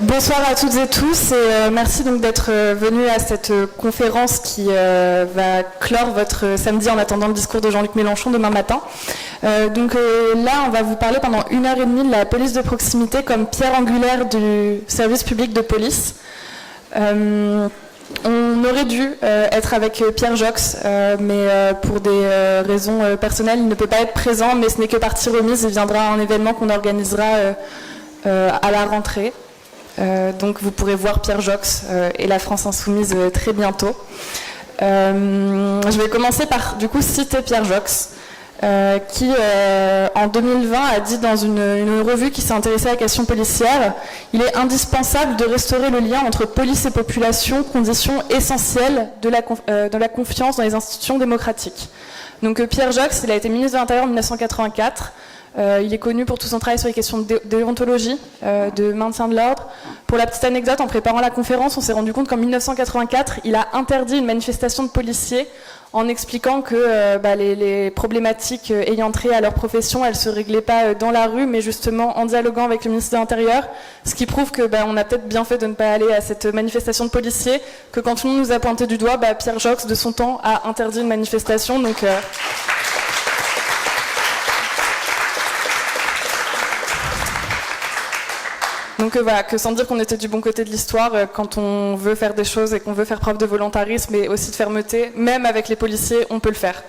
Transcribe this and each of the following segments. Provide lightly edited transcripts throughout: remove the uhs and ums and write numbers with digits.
Bonsoir à toutes et tous et merci donc d'être venus à cette conférence qui va clore votre samedi en attendant le discours de Jean-Luc Mélenchon demain matin. Là, on va vous parler pendant 1h30 de la police de proximité comme pierre angulaire du service public de police. On aurait dû être avec Pierre Jox, mais pour des raisons personnelles, il ne peut pas être présent, mais ce n'est que partie remise. Il viendra à un événement qu'on organisera à la rentrée. Donc vous pourrez voir Pierre Jox et la France Insoumise très bientôt. Je vais commencer par du coup citer Pierre Jox, qui en 2020 a dit dans une revue qui s'est intéressée à la question policière: il est indispensable de restaurer le lien entre police et population, condition essentielle de la confiance dans les institutions démocratiques. Donc Pierre Jox, il a été ministre de l'Intérieur en 1984. Il est connu pour tout son travail sur les questions de déontologie, de maintien de l'ordre. Pour la petite anecdote, en préparant la conférence, on s'est rendu compte qu'en 1984, il a interdit une manifestation de policiers en expliquant que les problématiques ayant trait à leur profession, elles ne se réglaient pas dans la rue, mais justement en dialoguant avec le ministre de l'Intérieur, ce qui prouve que on a peut-être bien fait de ne pas aller à cette manifestation de policiers, que quand tout le monde nous a pointé du doigt, Pierre Jox, de son temps, a interdit une manifestation. Donc voilà, que sans dire qu'on était du bon côté de l'histoire, quand on veut faire des choses et qu'on veut faire preuve de volontarisme et aussi de fermeté, même avec les policiers, on peut le faire.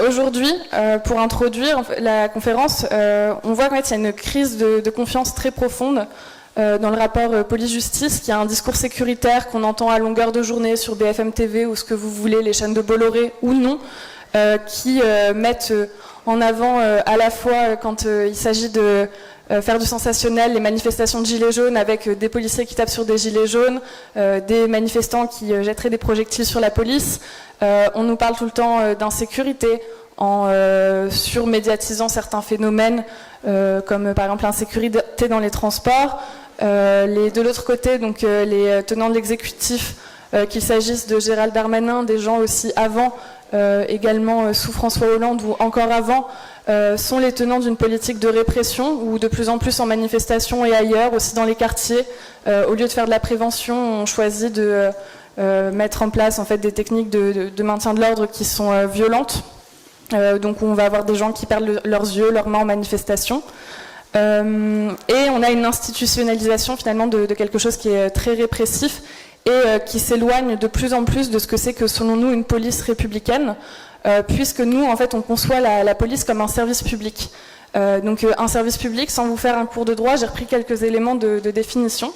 Aujourd'hui, pour introduire la conférence, on voit qu'en fait, il y a une crise de confiance très profonde dans le rapport police-justice, qui a un discours sécuritaire qu'on entend à longueur de journée sur BFM TV ou ce que vous voulez, les chaînes de Bolloré ou non, qui mettent en avant à la fois quand il s'agit de faire du sensationnel, les manifestations de gilets jaunes avec des policiers qui tapent sur des gilets jaunes, des manifestants qui jetteraient des projectiles sur la police. On nous parle tout le temps d'insécurité en surmédiatisant certains phénomènes comme par exemple l'insécurité dans les transports. De l'autre côté, donc les tenants de l'exécutif, qu'il s'agisse de Gérald Darmanin, des gens aussi avant, également sous François Hollande ou encore avant, sont les tenants d'une politique de répression où de plus en plus en manifestation et ailleurs, aussi dans les quartiers, au lieu de faire de la prévention, on choisit de mettre en place en fait des techniques de maintien de l'ordre qui sont violentes. Donc on va avoir des gens qui perdent leurs yeux, leurs mains en manifestation. Et on a une institutionnalisation finalement de quelque chose qui est très répressif et qui s'éloigne de plus en plus de ce que c'est que, selon nous, une police républicaine, puisque nous, en fait, on conçoit la police comme un service public. Un service public, sans vous faire un cours de droit, j'ai repris quelques éléments de définition.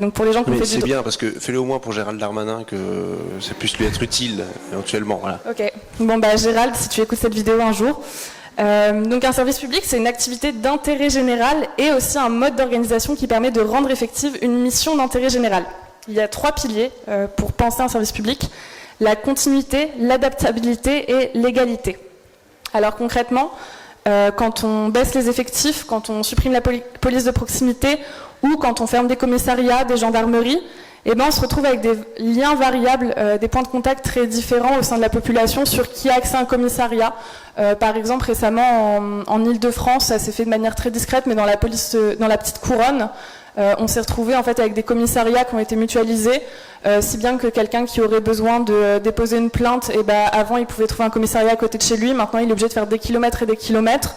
Donc pour les gens qui ont fait c'est bien, parce que fais-le au moins pour Gérald Darmanin, que ça puisse lui être utile, éventuellement. Voilà. Ok. Gérald, si tu écoutes cette vidéo un jour... un service public, c'est une activité d'intérêt général et aussi un mode d'organisation qui permet de rendre effective une mission d'intérêt général. Il y a 3 piliers pour penser un service public: la continuité, l'adaptabilité et l'égalité. Alors concrètement, quand on baisse les effectifs, quand on supprime la police de proximité ou quand on ferme des commissariats, des gendarmeries, on se retrouve avec des liens variables, des points de contact très différents au sein de la population sur qui a accès à un commissariat. Par exemple, récemment, en Île-de-France, ça s'est fait de manière très discrète, mais dans la petite couronne, on s'est retrouvé en fait avec des commissariats qui ont été mutualisés, si bien que quelqu'un qui aurait besoin de déposer une plainte, avant il pouvait trouver un commissariat à côté de chez lui, maintenant il est obligé de faire des kilomètres et des kilomètres.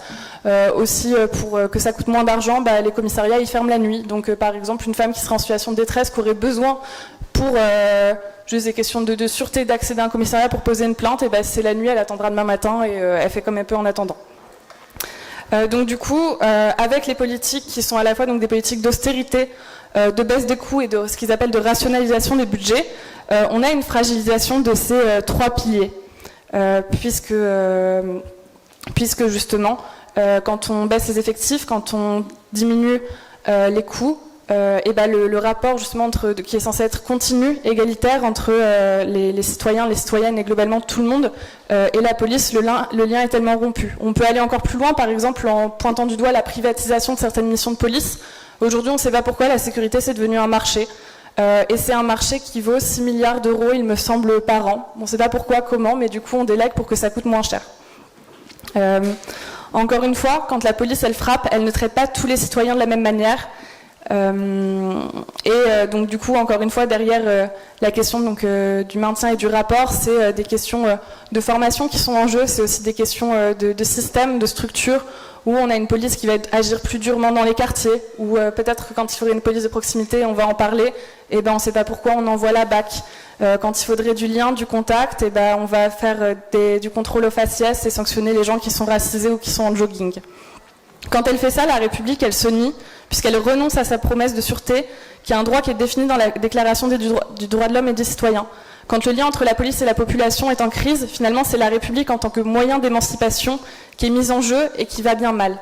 Aussi pour que ça coûte moins d'argent, les commissariats ils ferment la nuit. Donc par exemple une femme qui serait en situation de détresse, qui aurait besoin pour juste des questions de sûreté d'accéder à un commissariat pour poser une plainte, c'est la nuit, elle attendra demain matin et elle fait comme elle peut en attendant. Avec les politiques qui sont à la fois donc, des politiques d'austérité, de baisse des coûts et de ce qu'ils appellent de rationalisation des budgets, on a une fragilisation de ces 3 piliers. Puisque justement, quand on baisse les effectifs, quand on diminue les coûts, le rapport justement qui est censé être continu, égalitaire entre les citoyens, les citoyennes et globalement tout le monde et la police, le lien est tellement rompu. On peut aller encore plus loin, par exemple en pointant du doigt la privatisation de certaines missions de police. Aujourd'hui, on ne sait pas pourquoi la sécurité c'est devenu un marché. Et c'est un marché qui vaut 6 milliards d'euros, il me semble, par an. On ne sait pas pourquoi, comment, mais du coup on délègue pour que ça coûte moins cher. Encore une fois, quand la police elle frappe, elle ne traite pas tous les citoyens de la même manière. Donc du coup, encore une fois, derrière la question donc, du maintien et du rapport, c'est des questions de formation qui sont en jeu, c'est aussi des questions de système, de structure, où on a une police qui va agir plus durement dans les quartiers, ou peut-être quand il faudrait une police de proximité, on va en parler, et ben on ne sait pas pourquoi on envoie la BAC. Quand il faudrait du lien, du contact, et ben on va faire du contrôle au faciès et sanctionner les gens qui sont racisés ou qui sont en jogging. Quand elle fait ça, la République, elle se nie, puisqu'elle renonce à sa promesse de sûreté, qui est un droit qui est défini dans la Déclaration du droit de l'homme et des citoyens. Quand le lien entre la police et la population est en crise, finalement, c'est la République en tant que moyen d'émancipation qui est mise en jeu et qui va bien mal.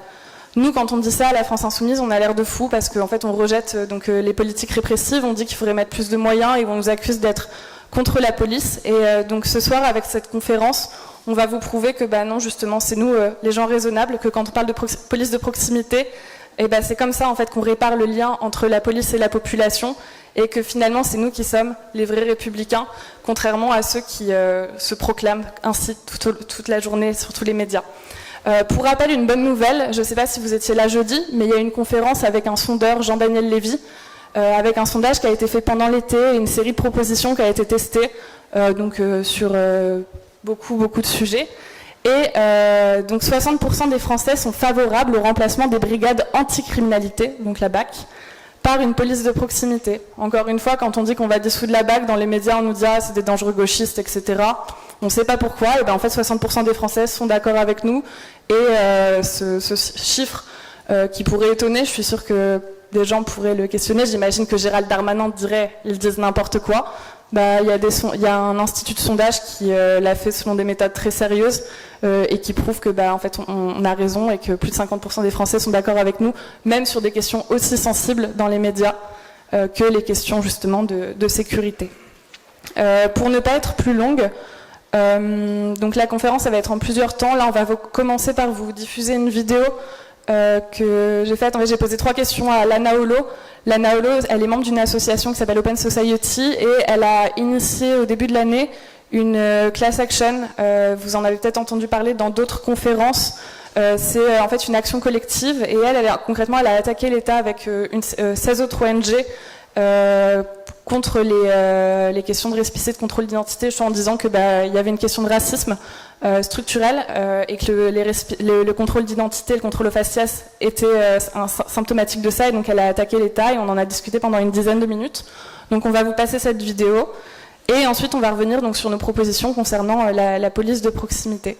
Nous, quand on dit ça à la France Insoumise, on a l'air de fou parce qu'en fait, on rejette donc, les politiques répressives, on dit qu'il faudrait mettre plus de moyens et on nous accuse d'être contre la police. Et donc ce soir, avec cette conférence, on va vous prouver que bah non, justement, c'est nous, les gens raisonnables, que quand on parle de police de proximité, et bah, c'est comme ça en fait qu'on répare le lien entre la police et la population, et que finalement c'est nous qui sommes les vrais républicains, contrairement à ceux qui se proclament ainsi toute la journée sur tous les médias. Pour rappel, une bonne nouvelle, je ne sais pas si vous étiez là jeudi, mais il y a eu une conférence avec un sondeur, Jean-Daniel Lévy, avec un sondage qui a été fait pendant l'été, et une série de propositions qui a été testée sur beaucoup de sujets. Et donc 60% des Français sont favorables au remplacement des brigades anticriminalité, donc la BAC, par une police de proximité. Encore une fois, quand on dit qu'on va dissoudre la BAC, dans les médias on nous dit « ah, c'est des dangereux gauchistes, etc. » On ne sait pas pourquoi, et ben en fait 60% des Français sont d'accord avec nous, et ce chiffre qui pourrait étonner, je suis sûre que des gens pourraient le questionner, j'imagine que Gérald Darmanin dirait « ils disent n'importe quoi ». Bah, il y a un institut de sondage qui l'a fait selon des méthodes très sérieuses et qui prouve que bah, en fait, on a raison et que plus de 50% des Français sont d'accord avec nous, même sur des questions aussi sensibles dans les médias que les questions justement de sécurité. Pour ne pas être plus longue, donc la conférence ça va être en plusieurs temps. Là, on va commencer par vous diffuser une vidéo que j'ai faite. En fait, j'ai posé 3 questions à Lana Holo. Lana Holo, elle est membre d'une association qui s'appelle Open Society et elle a initié au début de l'année une class action. Vous en avez peut-être entendu parler dans d'autres conférences. C'est en fait une action collective et concrètement, elle a attaqué l'État avec 16 autres ONG contre les questions de récépissé de contrôle d'identité, en disant que il y avait une question de racisme structurel et que le contrôle d'identité, le contrôle au faciès était symptomatique de ça, et donc elle a attaqué l'État et on en a discuté pendant une dizaine de minutes. Donc on va vous passer cette vidéo et ensuite on va revenir donc sur nos propositions concernant la police de proximité.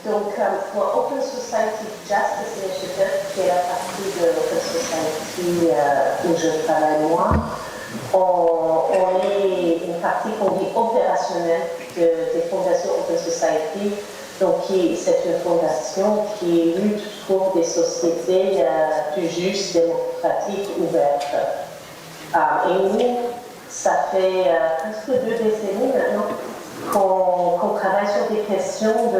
Donc, pour Open Society Justice Initiative, qui est la partie de Open Society où je travaille moi, on est une partie qu'on dit opérationnelle des fondations Open Society. Donc, c'est une fondation qui lutte pour des sociétés plus justes, démocratiques, ouvertes. Et nous, ça fait presque 2 décennies maintenant qu'on travaille sur des questions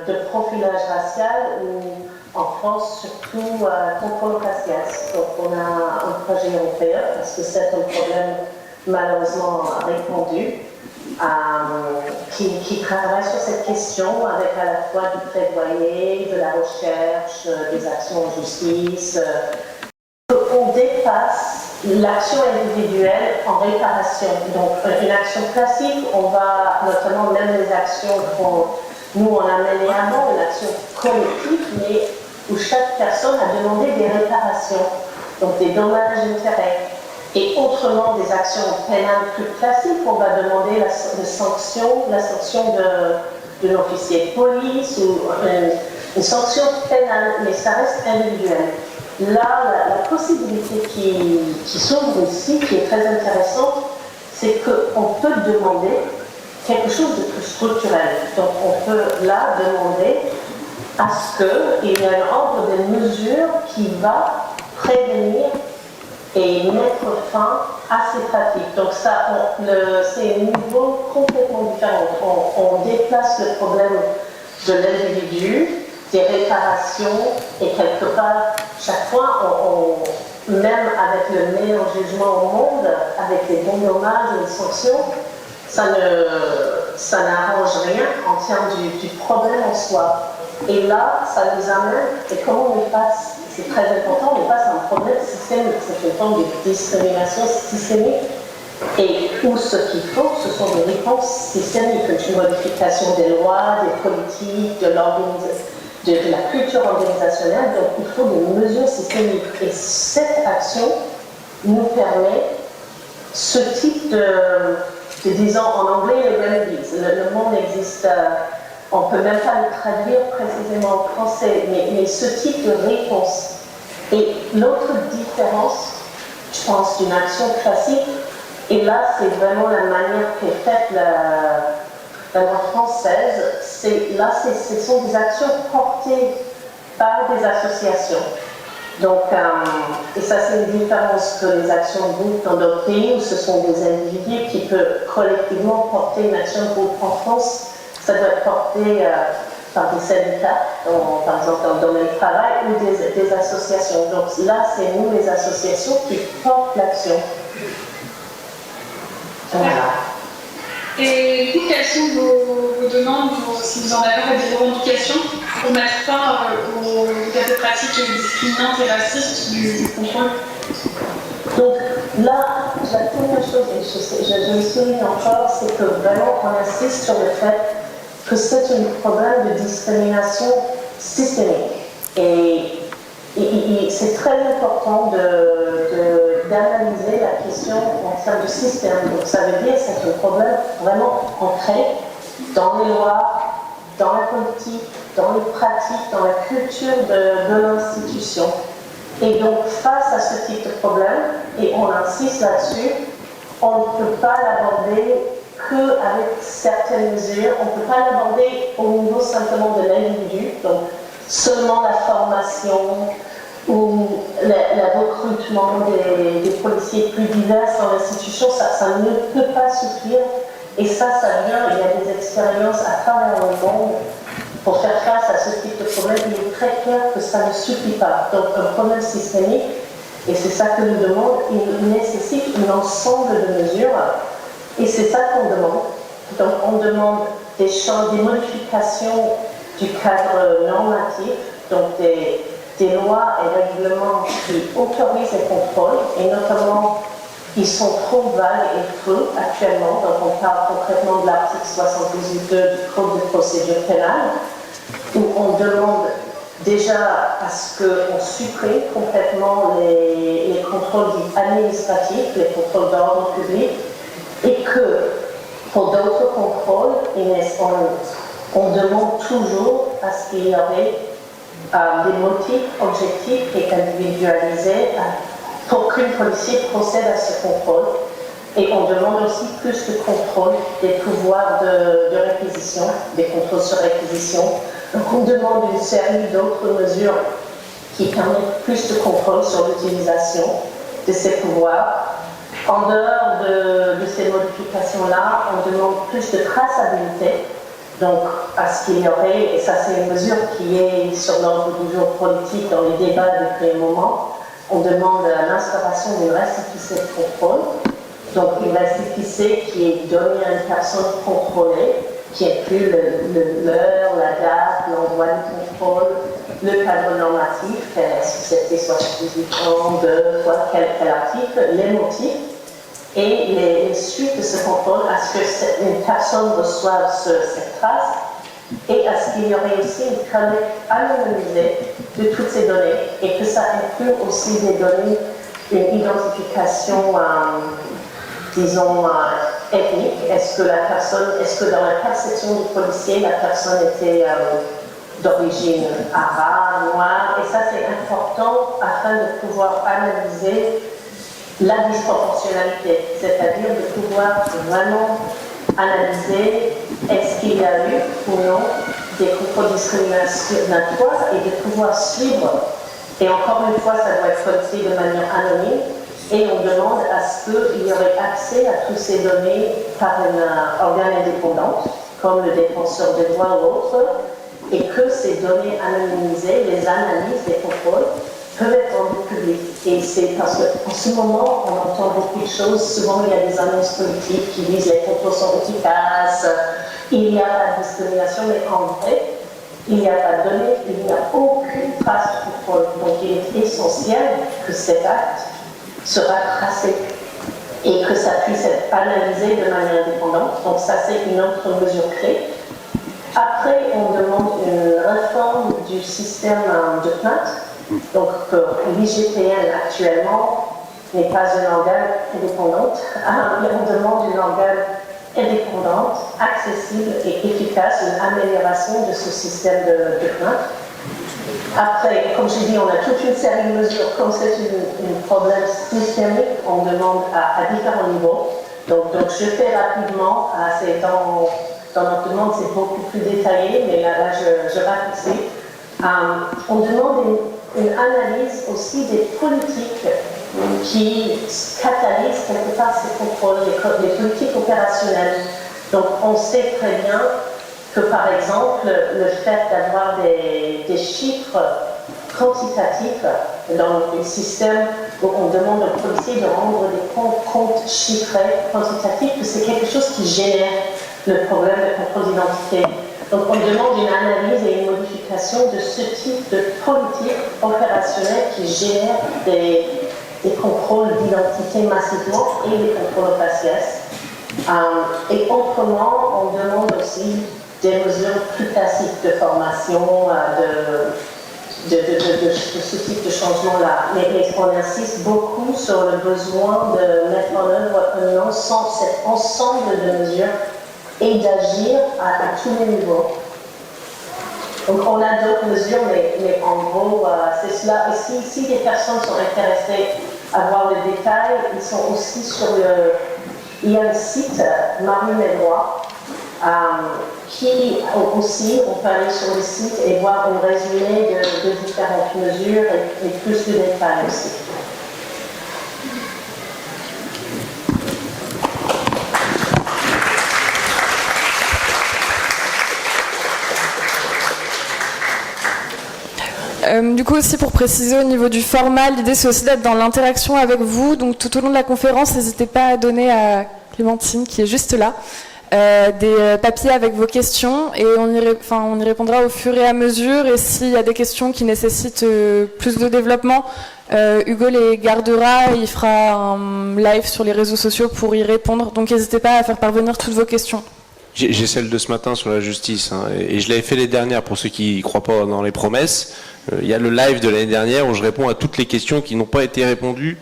de profilage racial ou en France surtout contrôle faciès. Donc on a un projet européen parce que c'est un problème malheureusement répandu qui travaille sur cette question avec à la fois du plaidoyer, de la recherche, des actions en justice. On dépasse l'action individuelle en réparation. Donc, une action classique, on va, notamment même les actions nous on a mené avant, une action collective, mais où chaque personne a demandé des réparations, donc des dommages et intérêts. Et autrement, des actions pénales plus classiques, on va demander la sanction de l'officier de police ou une sanction pénale, mais ça reste individuel. Là, la possibilité qui s'ouvre ici, qui est très intéressante, c'est qu'on peut demander quelque chose de plus structurel. Donc on peut là demander à ce qu'il y ait un ordre de mesures qui va prévenir et mettre fin à ces pratiques. Donc ça, c'est un niveau complètement différent. On déplace le problème de l'individu, des réparations, et quelque part, chaque fois, même avec le meilleur jugement au monde, avec des bons dommages et des sanctions, ça n'arrange rien en termes du problème en soi. Et là, ça nous amène, et comment on passe, c'est très important, on passe à un problème systémique, c'est une forme de discrimination systémique, et où ce qu'il faut, ce sont des réponses systémiques, une modification des lois, des politiques, de la culture organisationnelle, donc il faut des mesures systémiques. Et cette action nous permet ce type disons en anglais, les remedies. Le mot n'existe, on ne peut même pas le traduire précisément en français, mais ce type de réponse. Et l'autre différence, je pense, d'une action classique, et là c'est vraiment la manière qu'est faite la loi française, ce sont des actions portées par des associations. Donc, et ça c'est une différence que les actions de groupe dans d'autres pays où ce sont des individus qui peuvent collectivement porter une action de groupe. En France, ça doit être porté par des syndicats, par exemple dans le domaine du travail, ou des associations. Donc là, c'est nous les associations qui portent l'action. Voilà. Et du coup, quelles sont vos demandes, si vous en avez des revendications, pour mettre fin aux cas de pratiques discriminantes et racistes du contrôle? Donc là, la première chose, et je le souligne encore, c'est que vraiment on insiste sur le fait que c'est un problème de discrimination systémique. Et c'est très important d'analyser la question en termes de système. Donc ça veut dire que c'est un problème vraiment ancré dans les lois, dans la politique, dans les pratiques, dans la culture de l'institution. Et donc face à ce type de problème, et on insiste là-dessus, on ne peut pas l'aborder qu'avec certaines mesures, on ne peut pas l'aborder au niveau simplement de l'individu, donc seulement la formation ou le recrutement des policiers plus divers dans l'institution, ça ne peut pas suffire. Et ça vient, il y a des expériences à travers le monde pour faire face à ce type de problème. Il est très clair que ça ne suffit pas. Donc un problème systémique, et c'est ça que nous demandons, il nécessite un ensemble de mesures, et c'est ça qu'on demande. Donc on demande des modifications du cadre normatif, donc des lois et règlements qui autorisent les contrôles, et notamment ils sont trop vagues et flous actuellement. Donc on parle concrètement de l'article 78.2 du Code de procédure pénale, où on demande déjà à ce qu'on supprime complètement les contrôles administratifs, les contrôles d'ordre public, et que pour d'autres contrôles, on demande toujours à ce qu'il y aurait des motifs objectifs et individualisés pour qu'un policier procède à ce contrôle. Et on demande aussi plus de contrôle des pouvoirs de réquisition, des contrôles sur réquisition. Donc on demande une série d'autres mesures qui permettent plus de contrôle sur l'utilisation de ces pouvoirs. En dehors de ces modifications-là, on demande plus de traçabilité. Donc, à ce qu'il y aurait, et ça c'est une mesure qui est sur l'ordre du jour politique dans les débats depuis un moment, on demande l'instauration d'une récépissé de contrôle. Donc, une récépissé qui est donnée à une personne contrôlée, qui inclut l'heure, la date, l'endroit du contrôle, le cadre normatif, est-ce que c'était 78 ans, quel article, les motifs, et les suites de ce contrôle, à ce qu'une personne reçoive cette trace, et à ce qu'il y aurait aussi une collecte anonymisée de toutes ces données, et que ça inclut aussi des données, une identification, disons, ethnique. Est-ce que dans la perception du policier, la personne était d'origine arabe, noire, et ça c'est important afin de pouvoir analyser la disproportionnalité, c'est-à-dire de pouvoir vraiment analyser est-ce qu'il y a eu ou non des contrôles discriminatoires et de pouvoir suivre. Et encore une fois, ça doit être collecté de manière anonyme, et on demande à ce qu'il y aurait accès à toutes ces données par un organe indépendant, comme le défenseur des droits ou autre, et que ces données anonymisées, les analyses des contrôles, peuvent être rendus publics. Et c'est parce qu'en ce moment, on entend beaucoup de choses. Souvent, il y a des annonces politiques qui disent les contrôles sont efficaces, il n'y a pas de discrimination, mais en vrai, il n'y a pas de données, il n'y a aucune trace de contrôle. Donc, il est essentiel que cet acte sera tracé et que ça puisse être analysé de manière indépendante. Donc, ça, c'est une autre mesure clé. Après, on demande une réforme du système de plainte. Donc, l'IGPN actuellement n'est pas un organe indépendante, mais on demande un organe indépendante, accessible et efficace, une amélioration de ce système de plainte. Après, comme je dis, on a toute une série de mesures. Comme c'est un problème systémique, on demande à différents niveaux. Donc je fais rapidement, dans notre demande, c'est beaucoup plus détaillé, mais là je raccourcis. On demande une analyse aussi des politiques qui catalysent quelque part ces contrôles, les politiques opérationnelles. Donc on sait très bien que par exemple, le fait d'avoir des chiffres quantitatifs dans le système où on demande aux policiers de rendre des comptes chiffrés, quantitatifs, que c'est quelque chose qui génère le problème de contrôle d'identité. Donc on demande une analyse et une modification de ce type de politique opérationnelle qui gère des contrôles d'identité massivement et des contrôles au faciès. Et autrement, on demande aussi des mesures plus classiques de formation, de ce type de changement-là. Mais on insiste beaucoup sur le besoin de mettre en œuvre cet ensemble de mesures et d'agir à tous les niveaux. Donc on a d'autres mesures, mais en gros, c'est cela. Et si des personnes sont intéressées à voir le détail, ils sont aussi sur il y a un site, Marie Médroit, qui aussi, on peut aller sur le site et voir un résumé de différentes mesures et plus de détails aussi. Du coup aussi pour préciser au niveau du format, l'idée c'est aussi d'être dans l'interaction avec vous, donc tout au long de la conférence, n'hésitez pas à donner à Clémentine qui est juste là des papiers avec vos questions et on y répondra au fur et à mesure et s'il y a des questions qui nécessitent plus de développement, Hugo les gardera et il fera un live sur les réseaux sociaux pour y répondre, donc n'hésitez pas à faire parvenir toutes vos questions. J'ai celle de ce matin sur la justice, et je l'avais fait les dernières pour ceux qui ne croient pas dans les promesses. Il y a le live de l'année dernière où je réponds à toutes les questions qui n'ont pas été répondues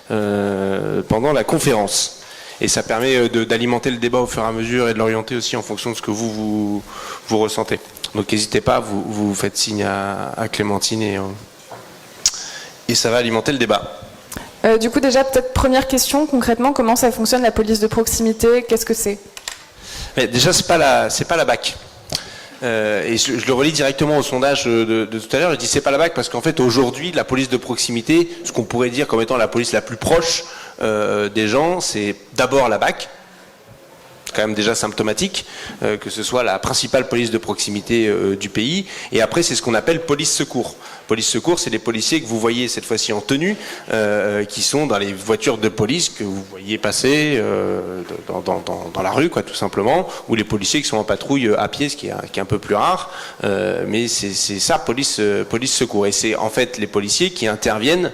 pendant la conférence. Et ça permet d'alimenter le débat au fur et à mesure et de l'orienter aussi en fonction de ce que vous ressentez. Donc n'hésitez pas, vous faites signe à Clémentine et ça va alimenter le débat. Du coup déjà peut-être première question, concrètement comment ça fonctionne la police de proximité, qu'est-ce que c'est ? Mais déjà c'est pas la BAC. Et je le relie directement au sondage de tout à l'heure. Je dis c'est pas la BAC parce qu'en fait aujourd'hui la police de proximité, ce qu'on pourrait dire comme étant la police la plus proche des gens, c'est d'abord la BAC, quand même déjà symptomatique, que ce soit la principale police de proximité du pays. Et après c'est ce qu'on appelle police secours. Police secours, c'est les policiers que vous voyez cette fois-ci en tenue, qui sont dans les voitures de police que vous voyez passer dans la rue, quoi, tout simplement, ou les policiers qui sont en patrouille à pied, ce qui est un peu plus rare. Mais c'est ça, police secours. Et c'est en fait les policiers qui interviennent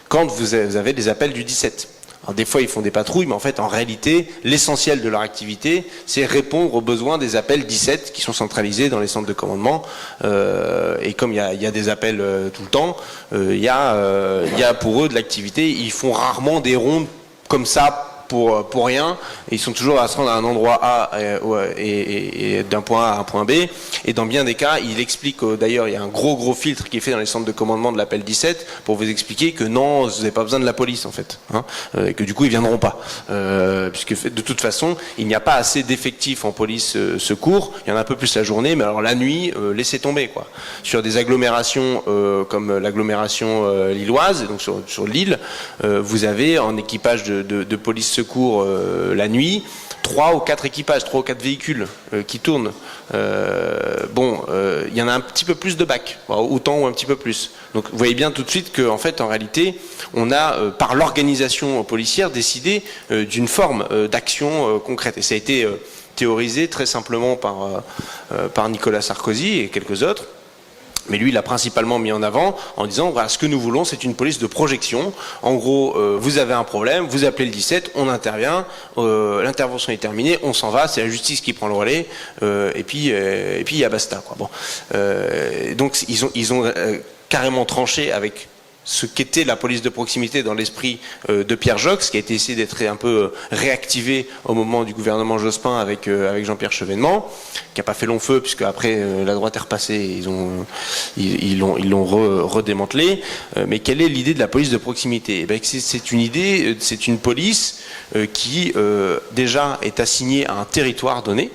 quand vous avez des appels du 17. Alors des fois ils font des patrouilles, mais en fait en réalité l'essentiel de leur activité c'est répondre aux besoins des appels 17 qui sont centralisés dans les centres de commandement et comme il y a des appels tout le temps, il y a pour eux de l'activité. Ils font rarement des rondes comme ça pour rien, et ils sont toujours à se rendre à un endroit A et d'un point A à un point B, et dans bien des cas il explique d'ailleurs il y a un gros filtre qui est fait dans les centres de commandement de l'appel 17 pour vous expliquer que non, vous n'avez pas besoin de la police en fait, et que du coup ils viendront pas, puisque de toute façon il n'y a pas assez d'effectifs en police secours. Il y en a un peu plus la journée, mais alors la nuit laissez tomber quoi. Sur des agglomérations comme l'agglomération lilloise, donc sur l'île, vous avez en équipage de police secours la nuit 3 ou 4 équipages, 3 ou 4 véhicules qui tournent. Il y en a un petit peu plus de bacs, autant ou un petit peu plus. Donc vous voyez bien tout de suite qu'en fait, en réalité, on a, par l'organisation policière, décidé d'une forme d'action concrète. Et ça a été théorisé très simplement par Nicolas Sarkozy et quelques autres. Mais lui, il l'a principalement mis en avant en disant, voilà, ce que nous voulons, c'est une police de projection. En gros, vous avez un problème, vous appelez le 17, on intervient, l'intervention est terminée, on s'en va, c'est la justice qui prend le relais, et puis il y a basta, quoi. Bon, donc ils ont carrément tranché avec ce qu'était la police de proximité dans l'esprit de Pierre Joxe, qui a été essayé d'être un peu réactivé au moment du gouvernement Jospin avec Jean-Pierre Chevènement, qui n'a pas fait long feu, puisque après la droite est repassée, ils l'ont redémantelé. Mais quelle est l'idée de la police de proximité? Eh bien, c'est une idée, c'est une police qui déjà est assignée à un territoire donné,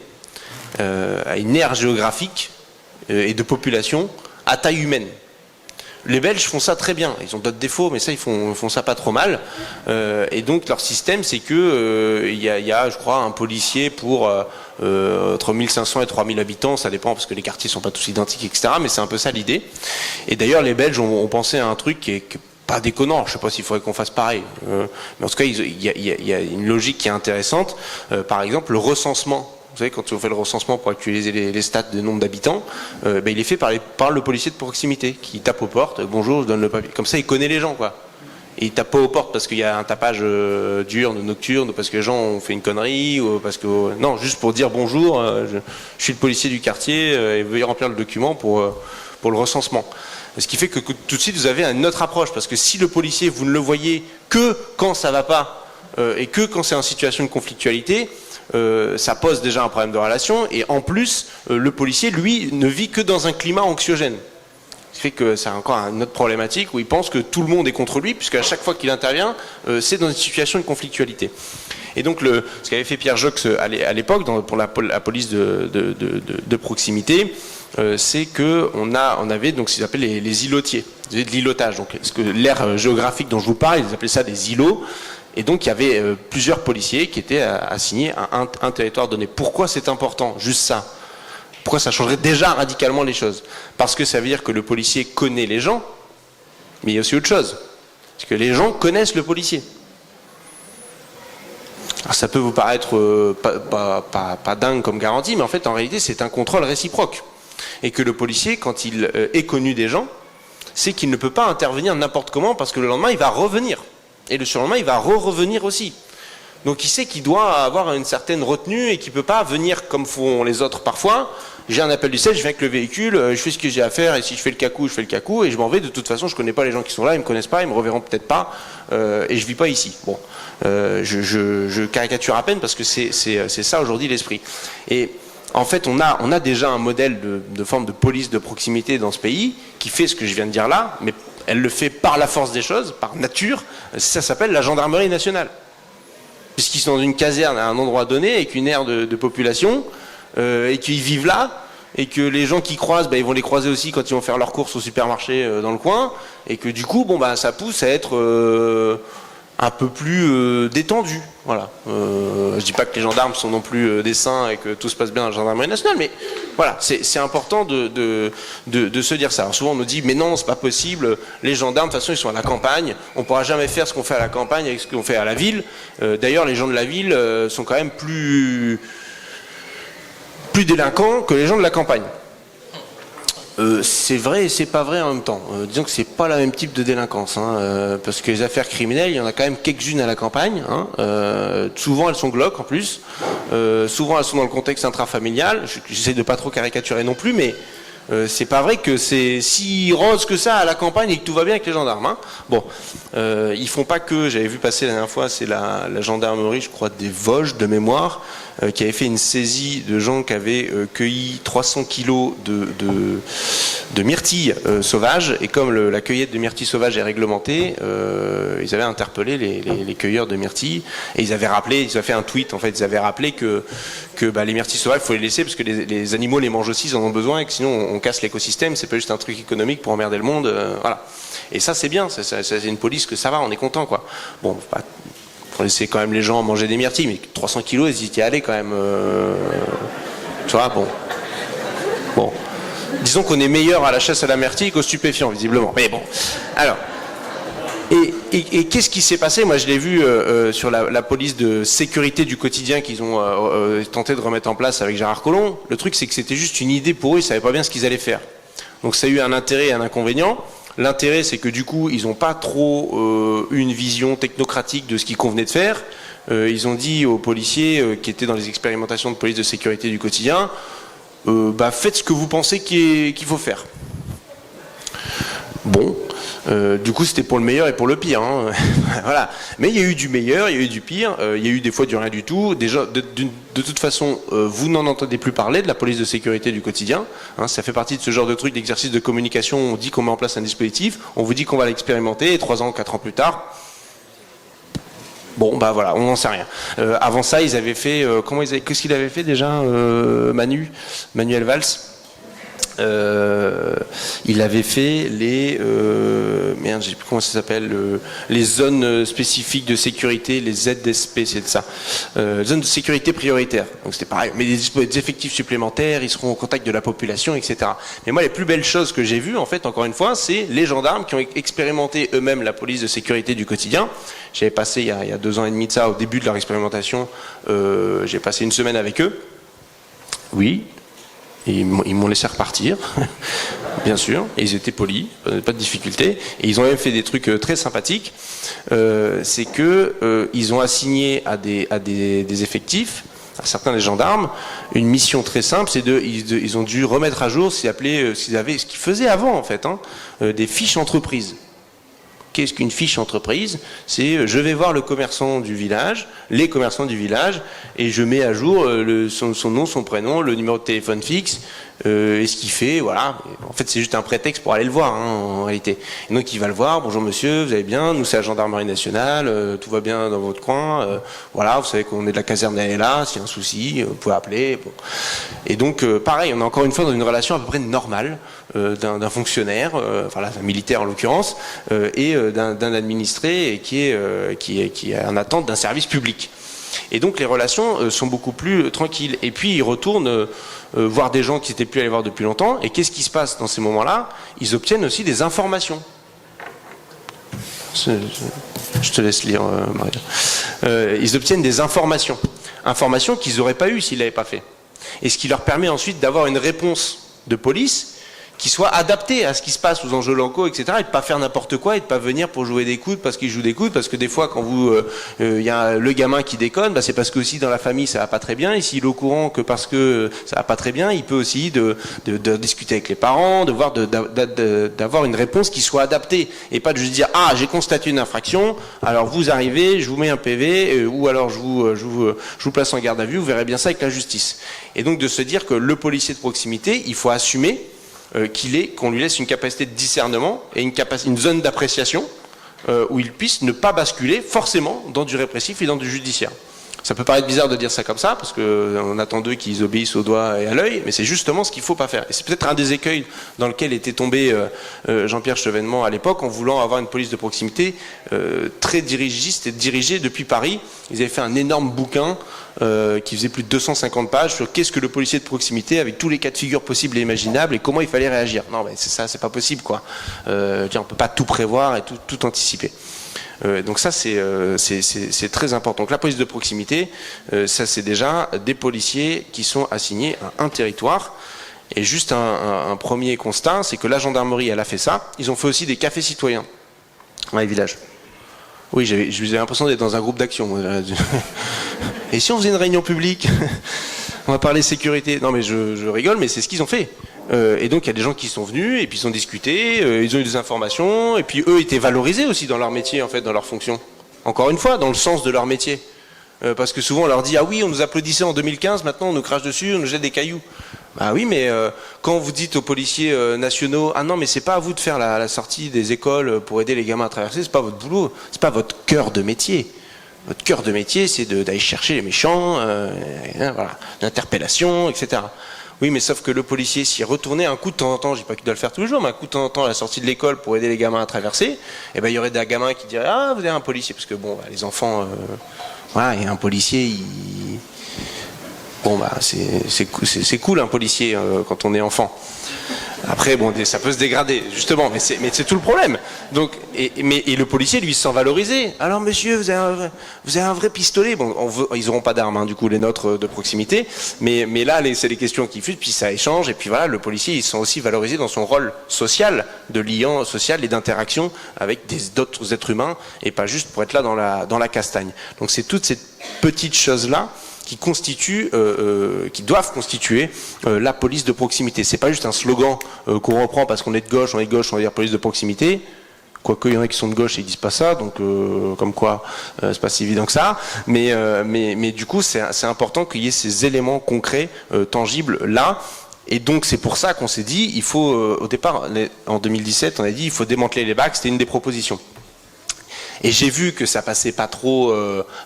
à une aire géographique et de population à taille humaine. Les Belges font ça très bien. Ils ont d'autres défauts, mais ça, ils font ça pas trop mal. Et donc, leur système, c'est que il y a, je crois, un policier pour entre 1500 et 3000 habitants. Ça dépend, parce que les quartiers sont pas tous identiques, etc. Mais c'est un peu ça l'idée. Et d'ailleurs, les Belges ont pensé à un truc qui est pas déconnant. Je sais pas s'il faudrait qu'on fasse pareil. Mais en tout cas, il y a une logique qui est intéressante. Par exemple, le recensement. Vous savez, quand on fait le recensement pour actualiser les stats de nombre d'habitants, il est fait par le policier de proximité qui tape aux portes. Bonjour, je donne le papier. Comme ça, il connaît les gens, quoi. Et il tape pas aux portes parce qu'il y a un tapage diurne, nocturne, ou parce que les gens ont fait une connerie, ou parce que non, juste pour dire bonjour. Je suis le policier du quartier et veuillez remplir le document pour le recensement. Ce qui fait que tout de suite vous avez une autre approche, parce que si le policier vous ne le voyez que quand ça va pas et que quand c'est en situation de conflictualité. Ça pose déjà un problème de relation, et en plus, le policier, lui, ne vit que dans un climat anxiogène. Ce qui fait que c'est encore une autre problématique où il pense que tout le monde est contre lui, puisqu'à chaque fois qu'il intervient, c'est dans une situation de conflictualité. Et donc, ce qu'avait fait Pierre Joxe à l'époque, pour la police de proximité, c'est qu'on avait donc ce qu'ils appellent les îlotiers, de l'îlotage. Donc, l'aire géographique dont je vous parle, ils appelaient ça des îlots. Et donc il y avait plusieurs policiers qui étaient assignés à un territoire donné. Pourquoi c'est important? Juste ça. Pourquoi ça changerait déjà radicalement les choses? Parce que ça veut dire que le policier connaît les gens, mais il y a aussi autre chose. Parce que les gens connaissent le policier. Alors ça peut vous paraître pas dingue comme garantie, mais en fait en réalité c'est un contrôle réciproque. Et que le policier, quand il est connu des gens, c'est qu'il ne peut pas intervenir n'importe comment, parce que le lendemain il va revenir. Et le surlendemain, il va revenir aussi. Donc il sait qu'il doit avoir une certaine retenue et qu'il ne peut pas venir comme font les autres parfois. J'ai un appel du 7, je viens avec le véhicule, je fais ce que j'ai à faire, et si je fais le cacou, je fais le cacou, et je m'en vais. De toute façon, je ne connais pas les gens qui sont là, ils ne me connaissent pas, ils ne me reverront peut-être pas, et je ne vis pas ici. Bon, je caricature à peine parce que c'est ça aujourd'hui l'esprit. Et en fait, on a déjà un modèle de forme de police de proximité dans ce pays qui fait ce que je viens de dire là, mais elle le fait par la force des choses, par nature. Ça s'appelle la gendarmerie nationale. Puisqu'ils sont dans une caserne à un endroit donné, avec une aire de population, et qu'ils vivent là, et que les gens qui croisent, ils vont les croiser aussi quand ils vont faire leurs courses au supermarché dans le coin, et que du coup, ça pousse à être un peu plus détendu. Voilà. Je dis pas que les gendarmes sont non plus des saints et que tout se passe bien à la gendarmerie nationale, mais voilà, c'est important de se dire ça. Alors souvent on nous dit mais non, c'est pas possible, les gendarmes de toute façon ils sont à la campagne, on pourra jamais faire ce qu'on fait à la campagne avec ce qu'on fait à la ville. D'ailleurs les gens de la ville sont quand même plus délinquants que les gens de la campagne. C'est vrai et c'est pas vrai en même temps. Disons que c'est pas le même type de délinquance, parce que les affaires criminelles, il y en a quand même quelques-unes à la campagne. Souvent elles sont glauques en plus. Souvent elles sont dans le contexte intrafamilial. J'essaie de pas trop caricaturer non plus, mais c'est pas vrai que c'est si rose que ça à la campagne et que tout va bien avec les gendarmes. Bon, ils font pas que. J'avais vu passer la dernière fois, c'est la gendarmerie, je crois, des Vosges de mémoire, qui avait fait une saisie de gens qui avaient cueilli 300 kilos de myrtilles sauvages, et comme la cueillette de myrtilles sauvages est réglementée, ils avaient interpellé les cueilleurs de myrtilles, et ils avaient fait un tweet, en fait, ils avaient rappelé que les myrtilles sauvages, il faut les laisser parce que les animaux les mangent aussi, ils en ont besoin, et que sinon on casse l'écosystème, c'est pas juste un truc économique pour emmerder le monde, voilà. Et ça c'est bien, c'est une police que ça va, on est content, quoi. Bon, on laissait quand même les gens manger des myrtilles, mais 300 kilos, ils y étaient allés quand même. Tu vois, bon. Disons qu'on est meilleur à la chasse à la myrtille qu'aux stupéfiants, visiblement. Mais bon, alors... Et qu'est-ce qui s'est passé? Moi, je l'ai vu sur la police de sécurité du quotidien qu'ils ont tenté de remettre en place avec Gérard Collomb. Le truc, c'est que c'était juste une idée pour eux, ils savaient pas bien ce qu'ils allaient faire. Donc ça a eu un intérêt et un inconvénient. L'intérêt, c'est que du coup, ils n'ont pas trop eu une vision technocratique de ce qu'il convenait de faire. Ils ont dit aux policiers qui étaient dans les expérimentations de police de sécurité du quotidien, faites ce que vous pensez qu'il faut faire. Bon. Du coup, c'était pour le meilleur et pour le pire. Hein. Voilà. Mais il y a eu du meilleur, il y a eu du pire, il y a eu des fois du rien du tout. Déjà, de toute façon, vous n'en entendez plus parler de la police de sécurité du quotidien. Hein, ça fait partie de ce genre de truc, d'exercice de communication. On dit qu'on met en place un dispositif, on vous dit qu'on va l'expérimenter, et 3 ans, 4 ans plus tard, bon, voilà, on n'en sait rien. Avant ça, ils avaient fait... qu'est-ce qu'il avait fait déjà, Manuel Valls? Il avait fait les je sais plus comment ça s'appelle, les zones spécifiques de sécurité, les ZSP, c'est ça, zones de sécurité prioritaire. Donc c'était pareil, mais des effectifs supplémentaires, ils seront au contact de la population, etc. Mais moi, les plus belles choses que j'ai vues, en fait, encore une fois, c'est les gendarmes qui ont expérimenté eux-mêmes la police de sécurité du quotidien. J'avais passé il y a 2 ans et demi de ça, au début de leur expérimentation, j'ai passé une semaine avec eux. Oui. Et ils m'ont laissé repartir, bien sûr, et ils étaient polis, pas de difficulté, et ils ont même fait des trucs très sympathiques. C'est que ils ont assigné à des effectifs, à certains des gendarmes, une mission très simple, ils ont dû remettre à jour ce qu'ils faisaient avant en fait, des fiches entreprises. Qu'est-ce qu'une fiche entreprise? C'est je vais voir le commerçant du village, les commerçants du village, et je mets à jour son nom, son prénom, le numéro de téléphone fixe, et ce qu'il fait, voilà. En fait, c'est juste un prétexte pour aller le voir, en réalité. Et donc, il va le voir, bonjour monsieur, vous allez bien, nous c'est la gendarmerie nationale, tout va bien dans votre coin, voilà, vous savez qu'on est de la caserne là, s'il y a un souci, vous pouvez appeler. Bon. Et donc, pareil, on est encore une fois dans une relation à peu près normale d'un fonctionnaire, d'un militaire en l'occurrence, et d'un administré qui est en attente d'un service public. Et donc les relations sont beaucoup plus tranquilles. Et puis ils retournent voir des gens qu'ils n'étaient plus allés voir depuis longtemps. Et qu'est-ce qui se passe dans ces moments-là? Ils obtiennent aussi des informations. Je te laisse lire, Maria. Ils obtiennent des informations qu'ils n'auraient pas eues s'ils ne l'avaient pas fait. Et ce qui leur permet ensuite d'avoir une réponse de police qui soit adapté à ce qui se passe aux enjeux locaux, etc., et de pas faire n'importe quoi, et de pas venir pour jouer des coudes parce qu'il joue des coudes, parce que des fois, quand y a le gamin qui déconne, c'est parce que aussi dans la famille ça va pas très bien, et s'il est au courant que parce que ça va pas très bien, il peut aussi de discuter avec les parents, d'avoir une réponse qui soit adaptée, et pas de juste dire, j'ai constaté une infraction, alors vous arrivez, je vous mets un PV, ou alors je vous place en garde à vue, vous verrez bien ça avec la justice. Et donc de se dire que le policier de proximité, il faut assumer qu'on lui laisse une capacité de discernement et une zone d'appréciation où il puisse ne pas basculer forcément dans du répressif et dans du judiciaire. Ça peut paraître bizarre de dire ça comme ça, parce qu'on attend d'eux qu'ils obéissent au doigt et à l'œil, mais c'est justement ce qu'il ne faut pas faire. Et c'est peut-être un des écueils dans lequel était tombé Jean-Pierre Chevènement à l'époque, en voulant avoir une police de proximité très dirigiste et dirigée depuis Paris. Ils avaient fait un énorme bouquin qui faisait plus de 250 pages sur qu'est-ce que le policier de proximité, avec tous les cas de figure possibles et imaginables, et comment il fallait réagir. Non, mais c'est ça, c'est pas possible, quoi. On ne peut pas tout prévoir et tout anticiper. Donc ça c'est très important. Donc la police de proximité, ça c'est déjà des policiers qui sont assignés à un territoire. Et juste un premier constat, c'est que la gendarmerie elle a fait ça. Ils ont fait aussi des cafés citoyens dans les villages. Oui, j'avais l'impression d'être dans un groupe d'action. Et si on faisait une réunion publique, on va parler sécurité. Non mais je rigole, mais c'est ce qu'ils ont fait. Et donc il y a des gens qui sont venus et puis ils ont discuté, ils ont eu des informations et puis eux étaient valorisés aussi dans leur métier en fait, dans leur fonction. Encore une fois, dans le sens de leur métier. Parce que souvent on leur dit ah oui on nous applaudissait en 2015, maintenant on nous crache dessus, on nous jette des cailloux. Bah oui mais quand vous dites aux policiers nationaux ah non mais c'est pas à vous de faire la sortie des écoles pour aider les gamins à traverser, c'est pas votre boulot, c'est pas votre cœur de métier. Votre cœur de métier c'est d'aller chercher les méchants, voilà, l'interpellation, etc. Oui, mais sauf que le policier s'y retournait un coup de temps en temps, je dis pas qu'il doit le faire tous les jours, mais un coup de temps en temps à la sortie de l'école pour aider les gamins à traverser, et ben il y aurait des gamins qui diraient ah vous avez un policier, parce que bon bah, les enfants, voilà, il y a un policier, bon bah c'est cool un policier quand on est enfant. Après, bon, ça peut se dégrader, justement, mais c'est tout le problème. Donc, et le policier, lui, se sent valorisé. Alors, monsieur, vous avez un vrai pistolet. Bon, ils n'auront pas d'armes, hein, du coup, les nôtres de proximité. Mais là, c'est les questions qui fusent, puis ça échange. Et puis voilà, le policier, ils sont aussi valorisés dans son rôle social, de liant social et d'interaction avec d'autres êtres humains, et pas juste pour être là dans la castagne. Donc, c'est toutes ces petites choses-là qui constituent, qui doivent constituer la police de proximité. C'est pas juste un slogan qu'on reprend parce qu'on est de gauche, on va dire police de proximité. Quoique il y en a qui sont de gauche et ils disent pas ça, donc comme quoi c'est pas si évident que ça. Mais du coup c'est important qu'il y ait ces éléments concrets, tangibles là. Et donc c'est pour ça qu'on s'est dit, il faut au départ en 2017, on a dit il faut démanteler les bacs. C'était une des propositions. Et j'ai vu que ça passait pas trop,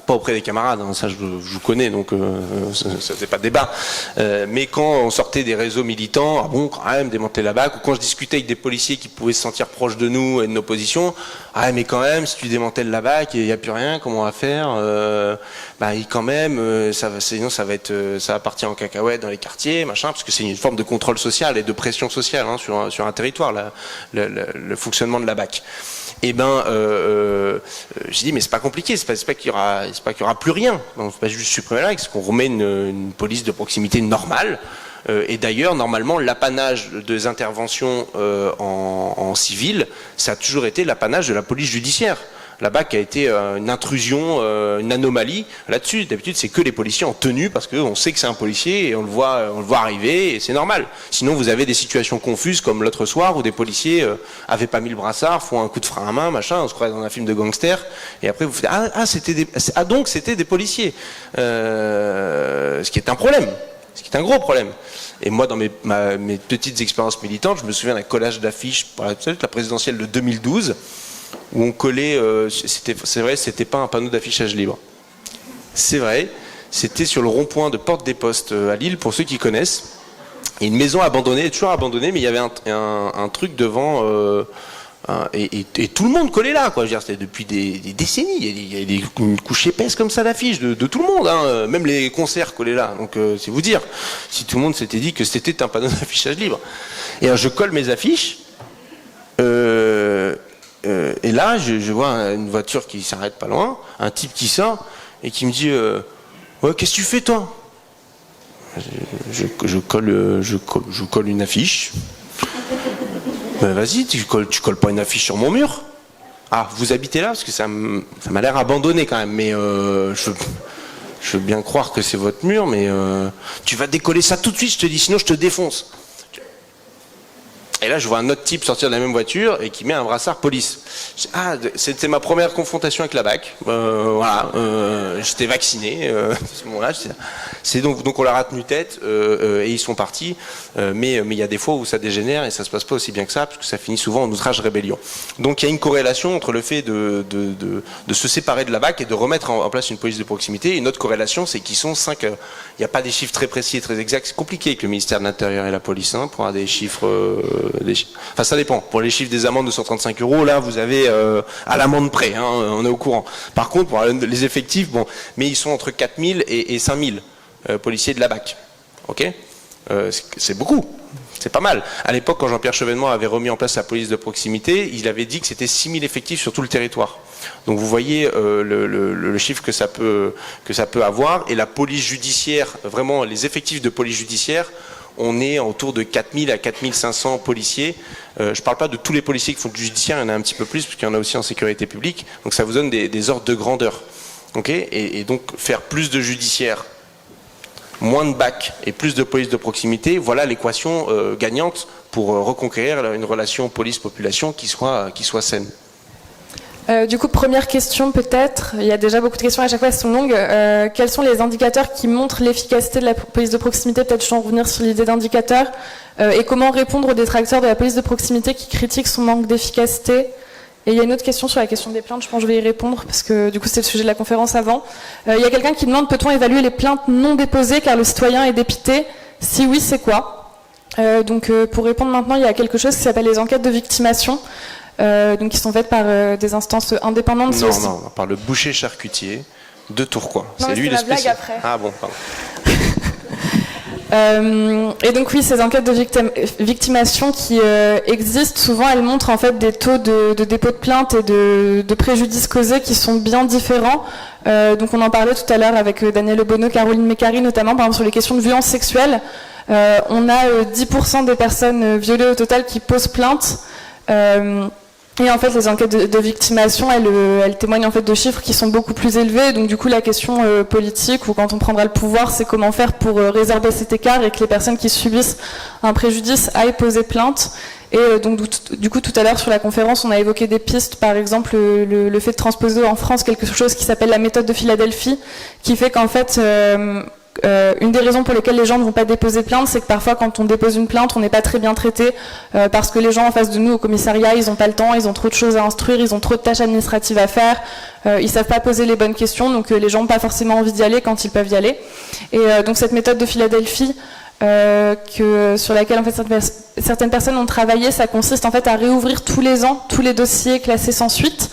pas auprès des camarades, hein, ça je vous connais, donc ça c'est pas de débat. Mais quand on sortait des réseaux militants, ah bon, quand même, démonter la BAC, ou quand je discutais avec des policiers qui pouvaient se sentir proches de nous et de nos positions, ah mais quand même, si tu démantèles la BAC, il n'y a plus rien, comment on va faire quand même, sinon ça va partir en cacahuète dans les quartiers, machin, parce que c'est une forme de contrôle social et de pression sociale hein, sur un territoire, le fonctionnement de la BAC. Et j'ai dit mais c'est pas compliqué, c'est pas qu'il y aura plus rien. On ne peut pas juste supprimer la BAC, c'est qu'on remet une police de proximité normale. Et d'ailleurs, normalement, l'apanage des interventions en civil, ça a toujours été l'apanage de la police judiciaire. La BAC a été une intrusion, une anomalie là-dessus. D'habitude, c'est que les policiers en tenue parce qu'on sait que c'est un policier et on le voit arriver et c'est normal. Sinon, vous avez des situations confuses comme l'autre soir où des policiers avaient pas mis le brassard, font un coup de frein à main, machin. On se croirait dans un film de gangster et après vous faites donc c'était des policiers. Ce qui est un problème, ce qui est un gros problème. Et moi, dans mes petites expériences militantes, je me souviens d'un collage d'affiches pour la présidentielle de 2012. Où on collait, c'est vrai, c'était pas un panneau d'affichage libre. C'est vrai, c'était sur le rond-point de Porte des Postes à Lille, pour ceux qui connaissent. Et une maison abandonnée, toujours abandonnée, mais il y avait un truc devant, et tout le monde collait là, quoi. Je veux dire, c'était depuis des décennies. Il y a une couche épaisse comme ça d'affiches de tout le monde, hein. Même les concerts collaient là. Donc, c'est vous dire, si tout le monde s'était dit que c'était un panneau d'affichage libre. Et alors, je colle mes affiches. Et là, je vois une voiture qui s'arrête pas loin, un type qui sort et qui me dit ouais, qu'est-ce que tu fais toi? Je colle une affiche. Vas-y, tu colles pas une affiche sur mon mur? Ah, vous habitez là? Parce que ça m'a l'air abandonné quand même, mais je veux bien croire que c'est votre mur, mais tu vas décoller ça tout de suite, je te dis, sinon je te défonce. Et là, je vois un autre type sortir de la même voiture et qui met un brassard police. Ah, c'était ma première confrontation avec la BAC. Voilà, j'étais vacciné. À ce moment-là, donc on leur a tenu tête et ils sont partis. Mais il y a des fois où ça dégénère et ça se passe pas aussi bien que ça, parce que ça finit souvent en outrage rébellion. Donc il y a une corrélation entre le fait de se séparer de la BAC et de remettre en place une police de proximité. Et une autre corrélation, c'est qu'ils sont 5. Il n'y a pas des chiffres très précis et très exacts. C'est compliqué avec le ministère de l'Intérieur et la police pour avoir des chiffres. Enfin, ça dépend. Pour les chiffres des amendes de 135 €, là, vous avez à l'amende près, hein, on est au courant. Par contre, pour les effectifs, bon, mais ils sont entre 4000 et 5000 policiers de la BAC. Ok, c'est beaucoup. C'est pas mal. À l'époque, quand Jean-Pierre Chevènement avait remis en place la police de proximité, il avait dit que c'était 6000 effectifs sur tout le territoire. Donc vous voyez le chiffre que ça peut avoir. Et la police judiciaire, vraiment les effectifs de police judiciaire, on est autour de 4000 à 4500 policiers. Je ne parle pas de tous les policiers qui font du judiciaire, il y en a un petit peu plus, parce qu'il y en a aussi en sécurité publique. Donc ça vous donne des ordres de grandeur. Okay, et donc faire plus de judiciaire, moins de BAC et plus de police de proximité, voilà l'équation gagnante pour reconquérir une relation police-population qui soit saine. Du coup, première question peut-être, il y a déjà beaucoup de questions, à chaque fois elles sont longues. Quels sont les indicateurs qui montrent l'efficacité de la police de proximité? Peut-être je vais en revenir sur l'idée d'indicateurs. Et comment répondre aux détracteurs de la police de proximité qui critiquent son manque d'efficacité? Et il y a une autre question sur la question des plaintes, je pense que je vais y répondre, parce que du coup c'était le sujet de la conférence avant. Il y a quelqu'un qui demande, peut-on évaluer les plaintes non déposées car le citoyen est dépité? Si oui, c'est quoi? Donc pour répondre maintenant, il y a quelque chose qui s'appelle les enquêtes de victimation, donc qui sont faites par des instances indépendantes. Non, par le boucher charcutier de Tourcoing. C'est lui le spécial. Après. Ah bon, pardon. Et donc oui, ces enquêtes de victimation qui existent, souvent elles montrent en fait des taux de dépôt de plainte et de préjudices causés qui sont bien différents. Donc on en parlait tout à l'heure avec Daniel Obono, Caroline Mécari notamment, par exemple sur les questions de violence sexuelle. On a 10% des personnes violées au total qui posent plainte. Et en fait, les enquêtes de victimation, elles témoignent en fait de chiffres qui sont beaucoup plus élevés. Donc du coup, la question politique, ou quand on prendra le pouvoir, c'est comment faire pour résorber cet écart et que les personnes qui subissent un préjudice aillent poser plainte. Et donc du coup, tout à l'heure sur la conférence, on a évoqué des pistes, par exemple le fait de transposer en France quelque chose qui s'appelle la méthode de Philadelphie, qui fait qu'en fait... une des raisons pour lesquelles les gens ne vont pas déposer plainte, c'est que parfois quand on dépose une plainte, on n'est pas très bien traité parce que les gens en face de nous au commissariat, ils n'ont pas le temps, ils ont trop de choses à instruire, ils ont trop de tâches administratives à faire, ils savent pas poser les bonnes questions, donc les gens n'ont pas forcément envie d'y aller quand ils peuvent y aller. Et donc cette méthode de Philadelphie, sur laquelle en fait certaines personnes ont travaillé, ça consiste en fait à réouvrir tous les ans tous les dossiers classés sans suite,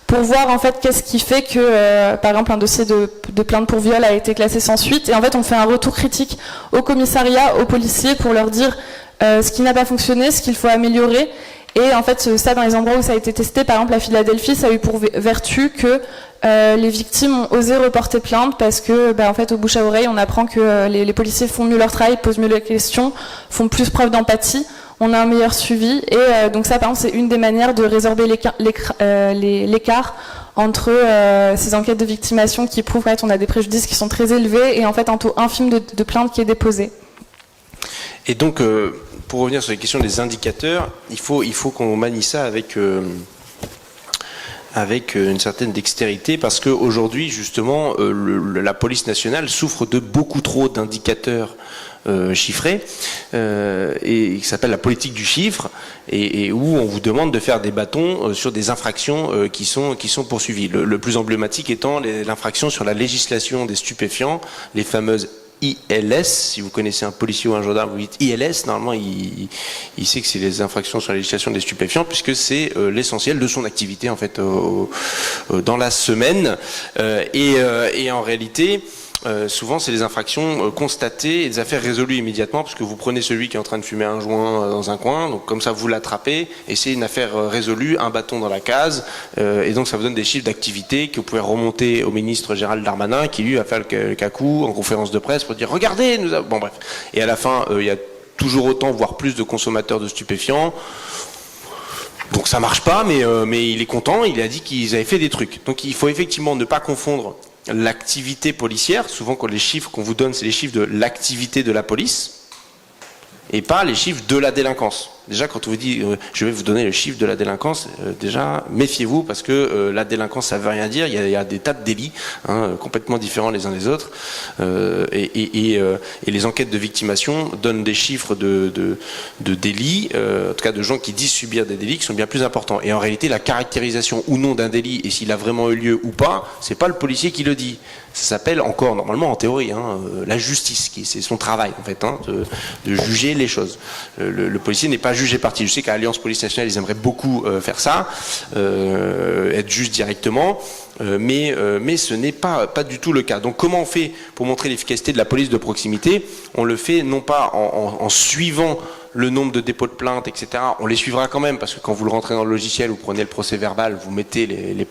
pour voir en fait qu'est-ce qui fait que, par exemple, un dossier de plainte pour viol a été classé sans suite. Et en fait, on fait un retour critique au commissariat, aux policiers, pour leur dire ce qui n'a pas fonctionné, ce qu'il faut améliorer. Et en fait, ça, dans les endroits où ça a été testé, par exemple, à Philadelphie, ça a eu pour vertu que les victimes ont osé reporter plainte parce que, en fait, au bouche à oreille, on apprend que les policiers font mieux leur travail, posent mieux les questions, font plus preuve d'empathie. On a un meilleur suivi et donc ça par exemple c'est une des manières de résorber l'écart entre ces enquêtes de victimation qui prouvent qu'on a des préjudices qui sont très élevés et en fait un taux infime de plainte qui est déposé. Et donc pour revenir sur les questions des indicateurs, il faut qu'on manie ça avec une certaine dextérité parce qu'aujourd'hui justement la police nationale souffre de beaucoup trop d'indicateurs chiffrés et qui s'appelle la politique du chiffre et où on vous demande de faire des bâtons sur des infractions qui sont poursuivies. Le plus emblématique étant l'infraction sur la législation des stupéfiants, les fameuses ILS. Si vous connaissez un policier ou un gendarme, vous dites ILS, normalement il sait que c'est les infractions sur la législation des stupéfiants puisque c'est l'essentiel de son activité en fait dans la semaine et en réalité souvent c'est des infractions constatées et des affaires résolues immédiatement parce que vous prenez celui qui est en train de fumer un joint dans un coin, donc comme ça vous l'attrapez et c'est une affaire résolue, un bâton dans la case et donc ça vous donne des chiffres d'activité que vous pouvez remonter au ministre Gérald Darmanin qui lui va faire le cacou en conférence de presse pour dire regardez, bon bref. Et à la fin il y a toujours autant voire plus de consommateurs de stupéfiants. Donc ça marche pas mais il est content, il a dit qu'ils avaient fait des trucs. Donc il faut effectivement ne pas confondre l'activité policière, souvent quand les chiffres qu'on vous donne, c'est les chiffres de l'activité de la police, et pas les chiffres de la délinquance. Déjà, quand on vous dit je vais vous donner le chiffre de la délinquance, déjà méfiez-vous parce que la délinquance ça veut rien dire. Il y a des tas de délits complètement différents les uns des autres, et les enquêtes de victimation donnent des chiffres de délits, en tout cas de gens qui disent subir des délits qui sont bien plus importants. Et en réalité, la caractérisation ou non d'un délit et s'il a vraiment eu lieu ou pas, c'est pas le policier qui le dit. Ça s'appelle encore normalement en théorie la justice, c'est son travail en fait, de juger les choses. Le policier n'est pas juge et partie. Je sais qu'à Alliance Police Nationale, ils aimeraient beaucoup faire ça, être juge directement, mais ce n'est pas du tout le cas. Donc comment on fait pour montrer l'efficacité de la police de proximité? On le fait non pas en suivant le nombre de dépôts de plaintes, etc. On les suivra quand même, parce que quand vous le rentrez dans le logiciel, vous prenez le procès verbal, vous mettez les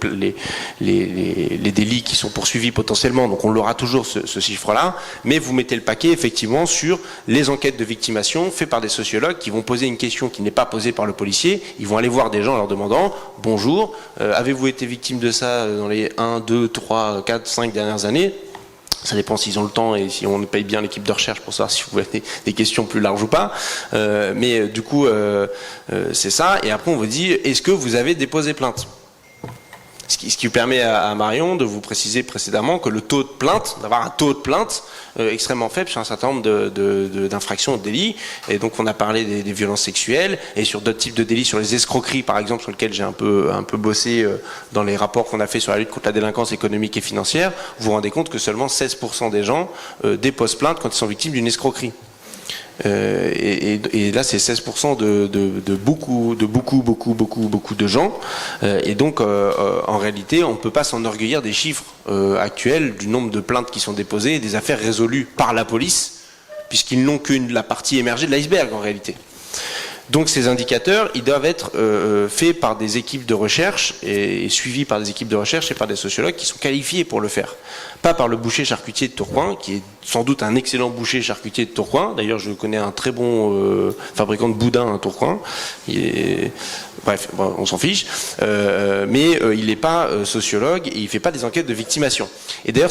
délits qui sont poursuivis potentiellement, donc on l'aura toujours ce chiffre-là, mais vous mettez le paquet effectivement sur les enquêtes de victimation faites par des sociologues qui vont poser une question qui n'est pas posée par le policier. Ils vont aller voir des gens en leur demandant « Bonjour, avez-vous été victime de ça dans les 1, 2, 3, 4, 5 dernières années ?» Ça dépend s'ils ont le temps et si on paye bien l'équipe de recherche pour savoir si vous avez des questions plus larges ou pas. Mais du coup, c'est ça. Et après, on vous dit, est-ce que vous avez déposé plainte ? Ce qui permet à Marion de vous préciser précédemment que le taux de plainte, d'avoir un taux de plainte extrêmement faible sur un certain nombre d'infractions, de délits. Et donc on a parlé des violences sexuelles et sur d'autres types de délits, sur les escroqueries par exemple, sur lesquels j'ai un peu bossé dans les rapports qu'on a fait sur la lutte contre la délinquance économique et financière. Vous vous rendez compte que seulement 16% des gens déposent plainte quand ils sont victimes d'une escroquerie. Et là, c'est 16% de beaucoup de gens. Et donc, en réalité, on ne peut pas s'enorgueillir des chiffres actuels du nombre de plaintes qui sont déposées et des affaires résolues par la police, puisqu'ils n'ont que la partie émergée de l'iceberg en réalité. Donc ces indicateurs, ils doivent être faits par des équipes de recherche et suivis par des équipes de recherche et par des sociologues qui sont qualifiés pour le faire. Pas par le boucher charcutier de Tourcoing, qui est sans doute un excellent boucher charcutier de Tourcoing. D'ailleurs, je connais un très bon fabricant de boudin à Tourcoing. Bref, bon, on s'en fiche. Mais il n'est pas sociologue et il ne fait pas des enquêtes de victimation. Et d'ailleurs,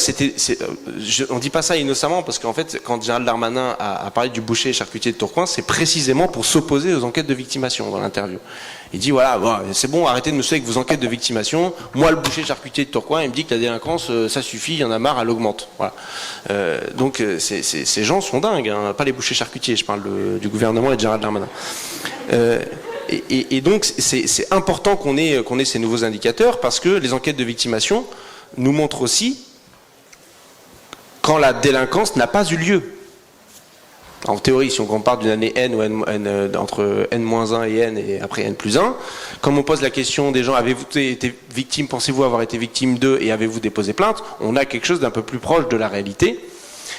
on ne dit pas ça innocemment parce qu'en fait, quand Gérald Darmanin a parlé du boucher charcutier de Tourcoing, c'est précisément pour s'opposer aux enquêtes de victimation dans l'interview. Il dit voilà, bon, c'est bon, arrêtez de me suivre avec vos enquêtes de victimation. Moi, le boucher charcutier de Tourcoing, il me dit que la délinquance, ça suffit, il y en a marre, elle augmente. Voilà. Donc ces gens sont dingues, hein, pas les bouchers charcutiers, je parle du gouvernement et de Gérald Darmanin. Et donc c'est important qu'on ait ces nouveaux indicateurs parce que les enquêtes de victimation nous montrent aussi quand la délinquance n'a pas eu lieu. En théorie, si on compare d'une année N ou N, entre N-1 et N et après N+1, comme on pose la question des gens, avez-vous été victime, pensez-vous avoir été victime d'eux et avez-vous déposé plainte, on a quelque chose d'un peu plus proche de la réalité.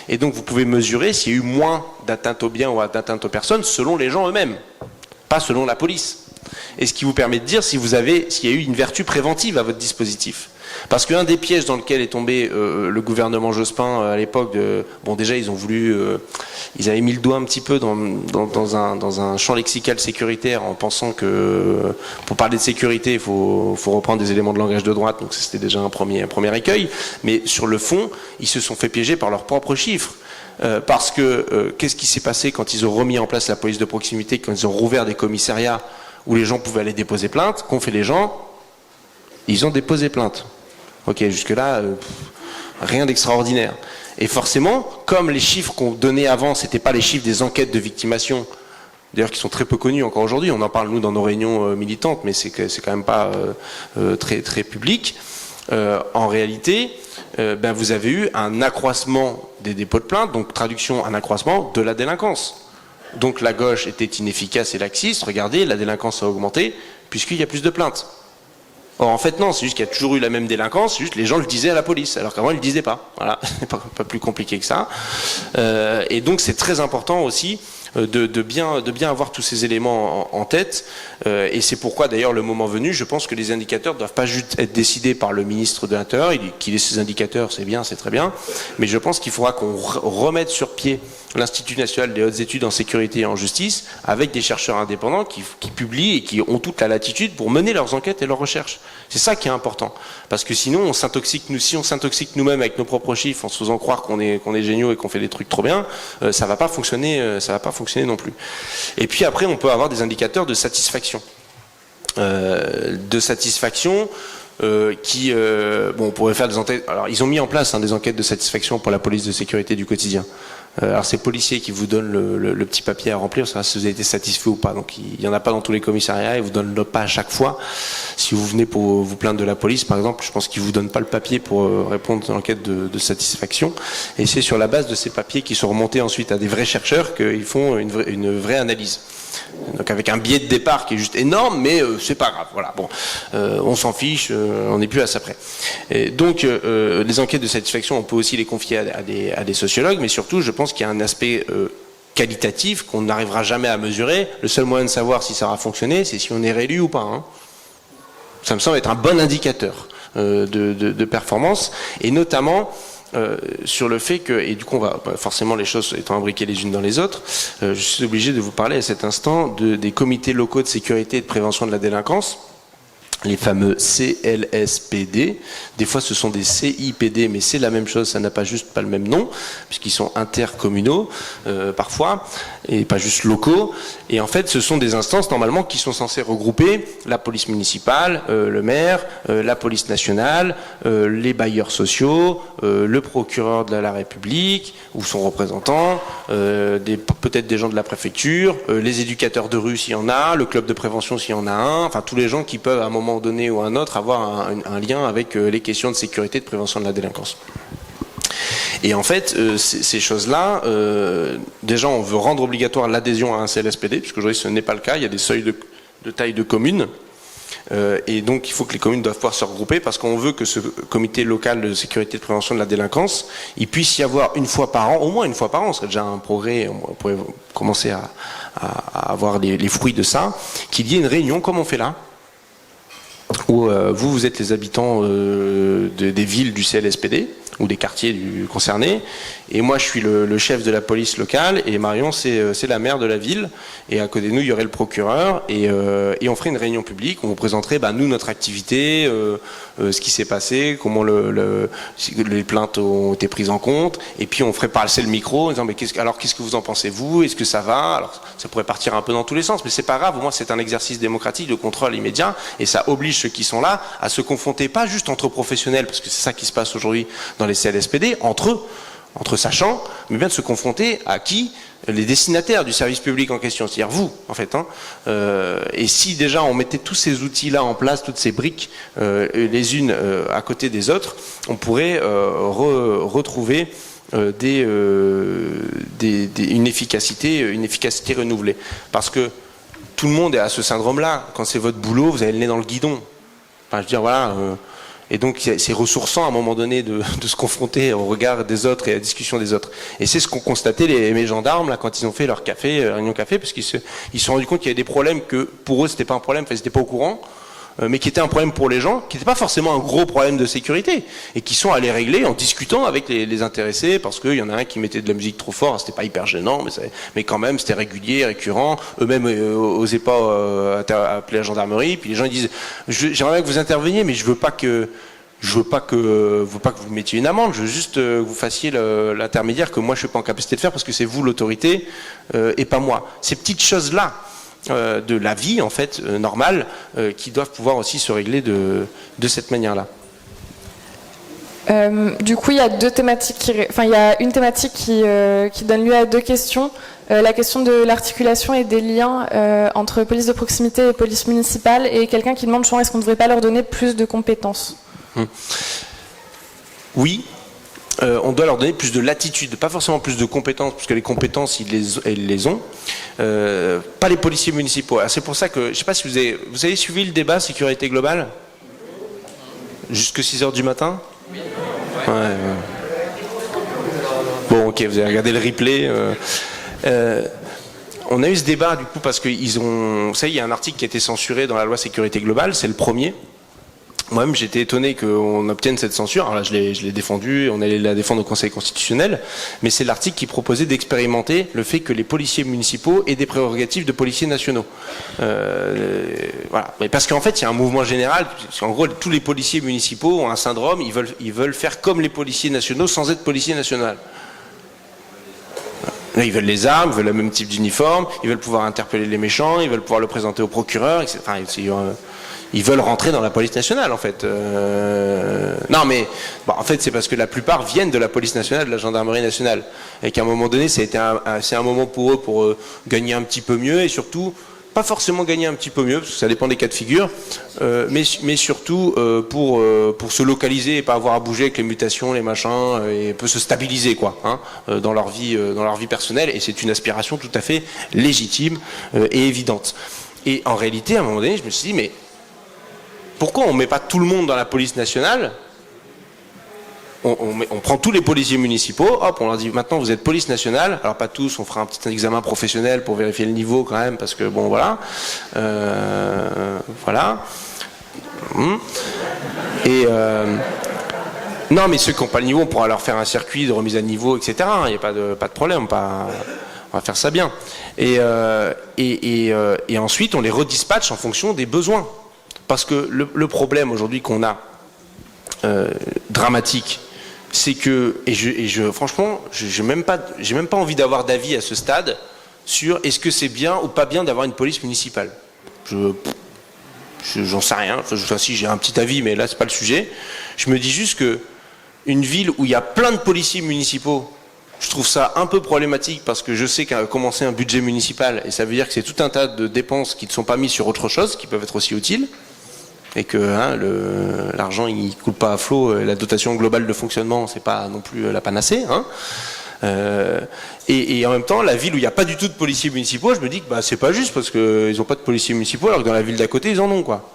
Et donc vous pouvez mesurer s'il y a eu moins d'atteintes aux biens ou d'atteintes aux personnes selon les gens eux-mêmes, pas selon la police. Et ce qui vous permet de dire s'il y a eu une vertu préventive à votre dispositif. Parce qu'un des pièges dans lequel est tombé le gouvernement Jospin à l'époque, bon déjà ils ont voulu, ils avaient mis le doigt un petit peu dans un champ lexical sécuritaire en pensant que pour parler de sécurité il faut reprendre des éléments de langage de droite, donc c'était déjà un premier écueil. Mais sur le fond, ils se sont fait piéger par leurs propres chiffres. Parce que qu'est-ce qui s'est passé quand ils ont remis en place la police de proximité, quand ils ont rouvert des commissariats où les gens pouvaient aller déposer plainte, qu'ont fait les gens? Ils ont déposé plainte. Ok, jusque-là, rien d'extraordinaire. Et forcément, comme les chiffres qu'on donnait avant, c'était pas les chiffres des enquêtes de victimation, d'ailleurs qui sont très peu connus encore aujourd'hui, on en parle nous dans nos réunions militantes, mais c'est quand même pas très public. En réalité, vous avez eu un accroissement des dépôts de plainte, donc traduction, un accroissement de la délinquance. Donc la gauche était inefficace et laxiste, regardez, la délinquance a augmenté, puisqu'il y a plus de plaintes. Or, en fait, non, c'est juste qu'il y a toujours eu la même délinquance, c'est juste les gens le disaient à la police, alors qu'avant, ils le disaient pas. Voilà, c'est pas plus compliqué que ça. Et donc, c'est très important aussi de bien avoir tous ces éléments en tête. Et c'est pourquoi, d'ailleurs, le moment venu, je pense que les indicateurs ne doivent pas juste être décidés par le ministre de l'Intérieur. Qu'il ait ces indicateurs, c'est bien, c'est très bien. Mais je pense qu'il faudra qu'on remette sur pied l'Institut national des hautes études en sécurité et en justice, avec des chercheurs indépendants qui publient et qui ont toute la latitude pour mener leurs enquêtes et leurs recherches. C'est ça qui est important. Parce que sinon, si on s'intoxique nous-mêmes avec nos propres chiffres en se faisant croire qu'on est géniaux et qu'on fait des trucs trop bien, ça va pas fonctionner non plus. Et puis après, on peut avoir des indicateurs de satisfaction. On pourrait faire des enquêtes. Alors, ils ont mis en place des enquêtes de satisfaction pour la police de sécurité du quotidien. Alors, c'est policiers qui vous donnent le petit papier à remplir, savoir si vous avez été satisfait ou pas. Donc, il y en a pas dans tous les commissariats, ils vous donnent pas à chaque fois. Si vous venez pour vous plaindre de la police, par exemple, je pense qu'ils vous donnent pas le papier pour répondre à l'enquête de satisfaction. Et c'est sur la base de ces papiers qui sont remontés ensuite à des vrais chercheurs qu'ils font une vraie analyse. Donc avec un biais de départ qui est juste énorme, mais c'est pas grave. Voilà, bon, on s'en fiche, on n'est plus à ça près. Et donc les enquêtes de satisfaction, on peut aussi les confier à des sociologues, mais surtout, je pense qu'il y a un aspect qualitatif qu'on n'arrivera jamais à mesurer. Le seul moyen de savoir si ça aura fonctionné, c'est si on est réélu ou pas. Hein. Ça me semble être un bon indicateur de performance, et notamment sur le fait que, et du coup on va forcément, les choses étant imbriquées les unes dans les autres, je suis obligé de vous parler à cet instant des comités locaux de sécurité et de prévention de la délinquance, les fameux CLSPD. Des fois ce sont des CIPD, mais c'est la même chose, ça n'a pas le même nom, puisqu'ils sont intercommunaux parfois, et pas juste locaux. Et en fait ce sont des instances normalement qui sont censées regrouper la police municipale, le maire, la police nationale, les bailleurs sociaux, le procureur de la République ou son représentant, peut-être des gens de la préfecture, les éducateurs de rue s'il y en a, le club de prévention s'il y en a un, enfin tous les gens qui peuvent à un moment donné ou à un autre avoir un lien avec les questions de sécurité et de prévention de la délinquance. Et en fait, ces choses-là, déjà, on veut rendre obligatoire l'adhésion à un CLSPD, puisque aujourd'hui ce n'est pas le cas. Il y a des seuils de taille de communes. Et donc, il faut que les communes doivent pouvoir se regrouper parce qu'on veut que ce comité local de sécurité et de prévention de la délinquance, il puisse y avoir une fois par an, au moins une fois par an, ce serait déjà un progrès, on pourrait commencer à avoir les fruits de ça, qu'il y ait une réunion comme on fait là, où vous êtes les habitants des villes du CLSPD ou des quartiers concernés, et moi je suis le chef de la police locale, et Marion c'est la maire de la ville, et à côté de nous il y aurait le procureur, et on ferait une réunion publique où on présenterait nous notre activité, ce qui s'est passé, comment les plaintes ont été prises en compte, et puis on ferait passer le micro en disant mais qu'est-ce que vous en pensez vous, est-ce que ça va? Alors ça pourrait partir un peu dans tous les sens, mais c'est pas grave, au moins c'est un exercice démocratique de contrôle immédiat, et ça oblige ceux qui sont là à se confronter pas juste entre professionnels, parce que c'est ça qui se passe aujourd'hui dans les CLSPD, entre sachants, mais bien de se confronter à qui? Les destinataires du service public en question, c'est-à-dire vous, en fait. Et si déjà on mettait tous ces outils-là en place, toutes ces briques, les unes à côté des autres, on pourrait retrouver une efficacité renouvelée. Parce que tout le monde est à ce syndrome-là. Quand c'est votre boulot, vous avez le nez dans le guidon. Enfin, je veux dire, voilà. Et donc c'est ressourçant à un moment donné de se confronter au regard des autres et à la discussion des autres. Et c'est ce qu'ont constaté mes gendarmes là quand ils ont fait leur réunion café, parce qu'ils se sont rendus compte qu'il y avait des problèmes que pour eux c'était pas un problème, enfin ils n'étaient pas au courant, mais qui étaient un problème pour les gens, qui n'était pas forcément un gros problème de sécurité, et qui sont allés régler en discutant avec les intéressés, parce qu'il y en a un qui mettait de la musique trop fort, c'était pas hyper gênant, mais quand même c'était régulier, récurrent, eux-mêmes osaient pas appeler la gendarmerie, puis les gens ils disent j'aimerais bien que vous interveniez, mais je veux pas que vous mettiez une amende, je veux juste que vous fassiez l'intermédiaire que moi je suis pas en capacité de faire parce que c'est vous l'autorité et pas moi. Ces petites choses-là de la vie en fait normale qui doivent pouvoir aussi se régler de cette manière-là. Du coup, il y a deux thématiques, il y a une thématique qui donne lieu à deux questions. La question de l'articulation et des liens entre police de proximité et police municipale, et quelqu'un qui demande est-ce qu'on ne devrait pas leur donner plus de compétences? Oui, on doit leur donner plus de latitude, pas forcément plus de compétences, parce que les compétences, ils les ont. Pas les policiers municipaux. Alors, c'est pour ça que, je ne sais pas si vous avez suivi le débat sécurité globale jusque 6h du matin. Ouais. Bon, ok, vous avez regardé le replay. On a eu ce débat du coup parce que vous savez, il y a un article qui a été censuré dans la loi sécurité globale, c'est le premier. Moi-même, j'étais étonné qu'on obtienne cette censure. Alors là, je l'ai défendu, on allait la défendre au Conseil constitutionnel, mais c'est l'article qui proposait d'expérimenter le fait que les policiers municipaux aient des prérogatives de policiers nationaux. Voilà. Mais parce qu'en fait, il y a un mouvement général. En gros, tous les policiers municipaux ont un syndrome. Ils veulent faire comme les policiers nationaux sans être policiers nationaux. Là, ils veulent les armes, ils veulent le même type d'uniforme, ils veulent pouvoir interpeller les méchants, ils veulent pouvoir le présenter au procureur, etc. Enfin, ils veulent rentrer dans la police nationale, en fait. Non, mais en fait, c'est parce que la plupart viennent de la police nationale, de la gendarmerie nationale, et qu'à un moment donné, c'est un moment pour eux pour gagner un petit peu mieux, et surtout, pas forcément gagner un petit peu mieux, parce que ça dépend des cas de figure, mais surtout pour se localiser et pas avoir à bouger avec les mutations, les machins, et peut se stabiliser quoi, dans leur vie personnelle, et c'est une aspiration tout à fait légitime et évidente. Et en réalité, à un moment donné, je me suis dit, mais pourquoi on met pas tout le monde dans la police nationale? On prend tous les policiers municipaux, hop, on leur dit maintenant vous êtes police nationale, alors pas tous, on fera un petit examen professionnel pour vérifier le niveau quand même, parce que bon voilà, voilà. Et non, mais ceux qui n'ont pas le niveau, on pourra leur faire un circuit de remise à niveau, etc. Il n'y a pas de problème, on va faire ça bien. Et ensuite on les redispatche en fonction des besoins, parce que le problème aujourd'hui qu'on a dramatique, c'est que, franchement, j'ai même pas envie d'avoir d'avis à ce stade sur est-ce que c'est bien ou pas bien d'avoir une police municipale. J'en sais rien. Enfin, si j'ai un petit avis, mais là c'est pas le sujet. Je me dis juste que une ville où il y a plein de policiers municipaux, je trouve ça un peu problématique parce que je sais qu'à commencer un budget municipal, et ça veut dire que c'est tout un tas de dépenses qui ne sont pas mises sur autre chose, qui peuvent être aussi utiles. et que l'argent il coule pas à flot, la dotation globale de fonctionnement c'est pas non plus la panacée. Et en même temps, la ville où il n'y a pas du tout de policiers municipaux, je me dis que c'est pas juste parce qu'ils n'ont pas de policiers municipaux alors que dans la ville d'à côté ils en ont quoi.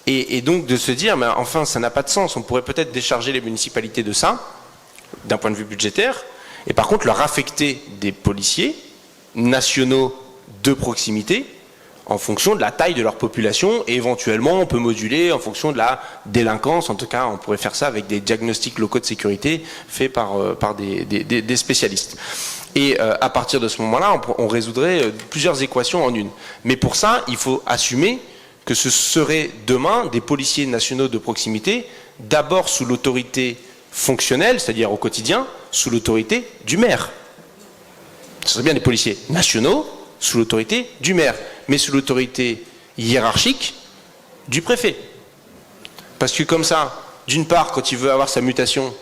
Et donc de se dire, mais enfin ça n'a pas de sens, on pourrait peut-être décharger les municipalités de ça, d'un point de vue budgétaire, et par contre leur affecter des policiers nationaux de proximité en fonction de la taille de leur population, et éventuellement on peut moduler en fonction de la délinquance. En tout cas on pourrait faire ça avec des diagnostics locaux de sécurité faits par des spécialistes. Et à partir de ce moment-là on résoudrait plusieurs équations en une. Mais pour ça il faut assumer que ce serait demain des policiers nationaux de proximité, d'abord sous l'autorité fonctionnelle, c'est-à-dire au quotidien, sous l'autorité du maire. Ce serait bien des policiers nationaux sous l'autorité du maire, mais sous l'autorité hiérarchique du préfet. Parce que comme ça, d'une part, quand il veut avoir sa mutation,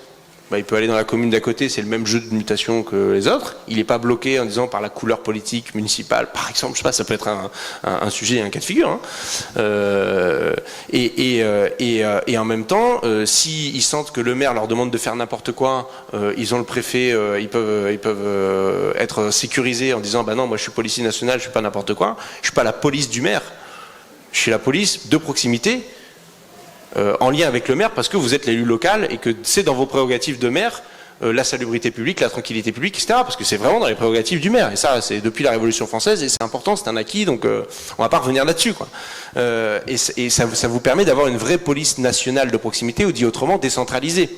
il peut aller dans la commune d'à côté, c'est le même jeu de mutation que les autres. Il n'est pas bloqué en disant par la couleur politique municipale, par exemple, je sais pas, ça peut être un sujet, un cas de figure. Et en même temps, s'ils sentent que le maire leur demande de faire n'importe quoi, ils ont le préfet, ils peuvent être sécurisés en disant non, moi je suis policier national, je suis pas n'importe quoi, je suis pas la police du maire, je suis la police de proximité. En lien avec le maire parce que vous êtes l'élu local et que c'est dans vos prérogatives de maire la salubrité publique, la tranquillité publique, etc. Parce que c'est vraiment dans les prérogatives du maire. Et ça, c'est depuis la Révolution française et c'est important, c'est un acquis, donc on va pas revenir là-dessus, quoi. Et ça vous permet d'avoir une vraie police nationale de proximité, ou dit autrement, décentralisée.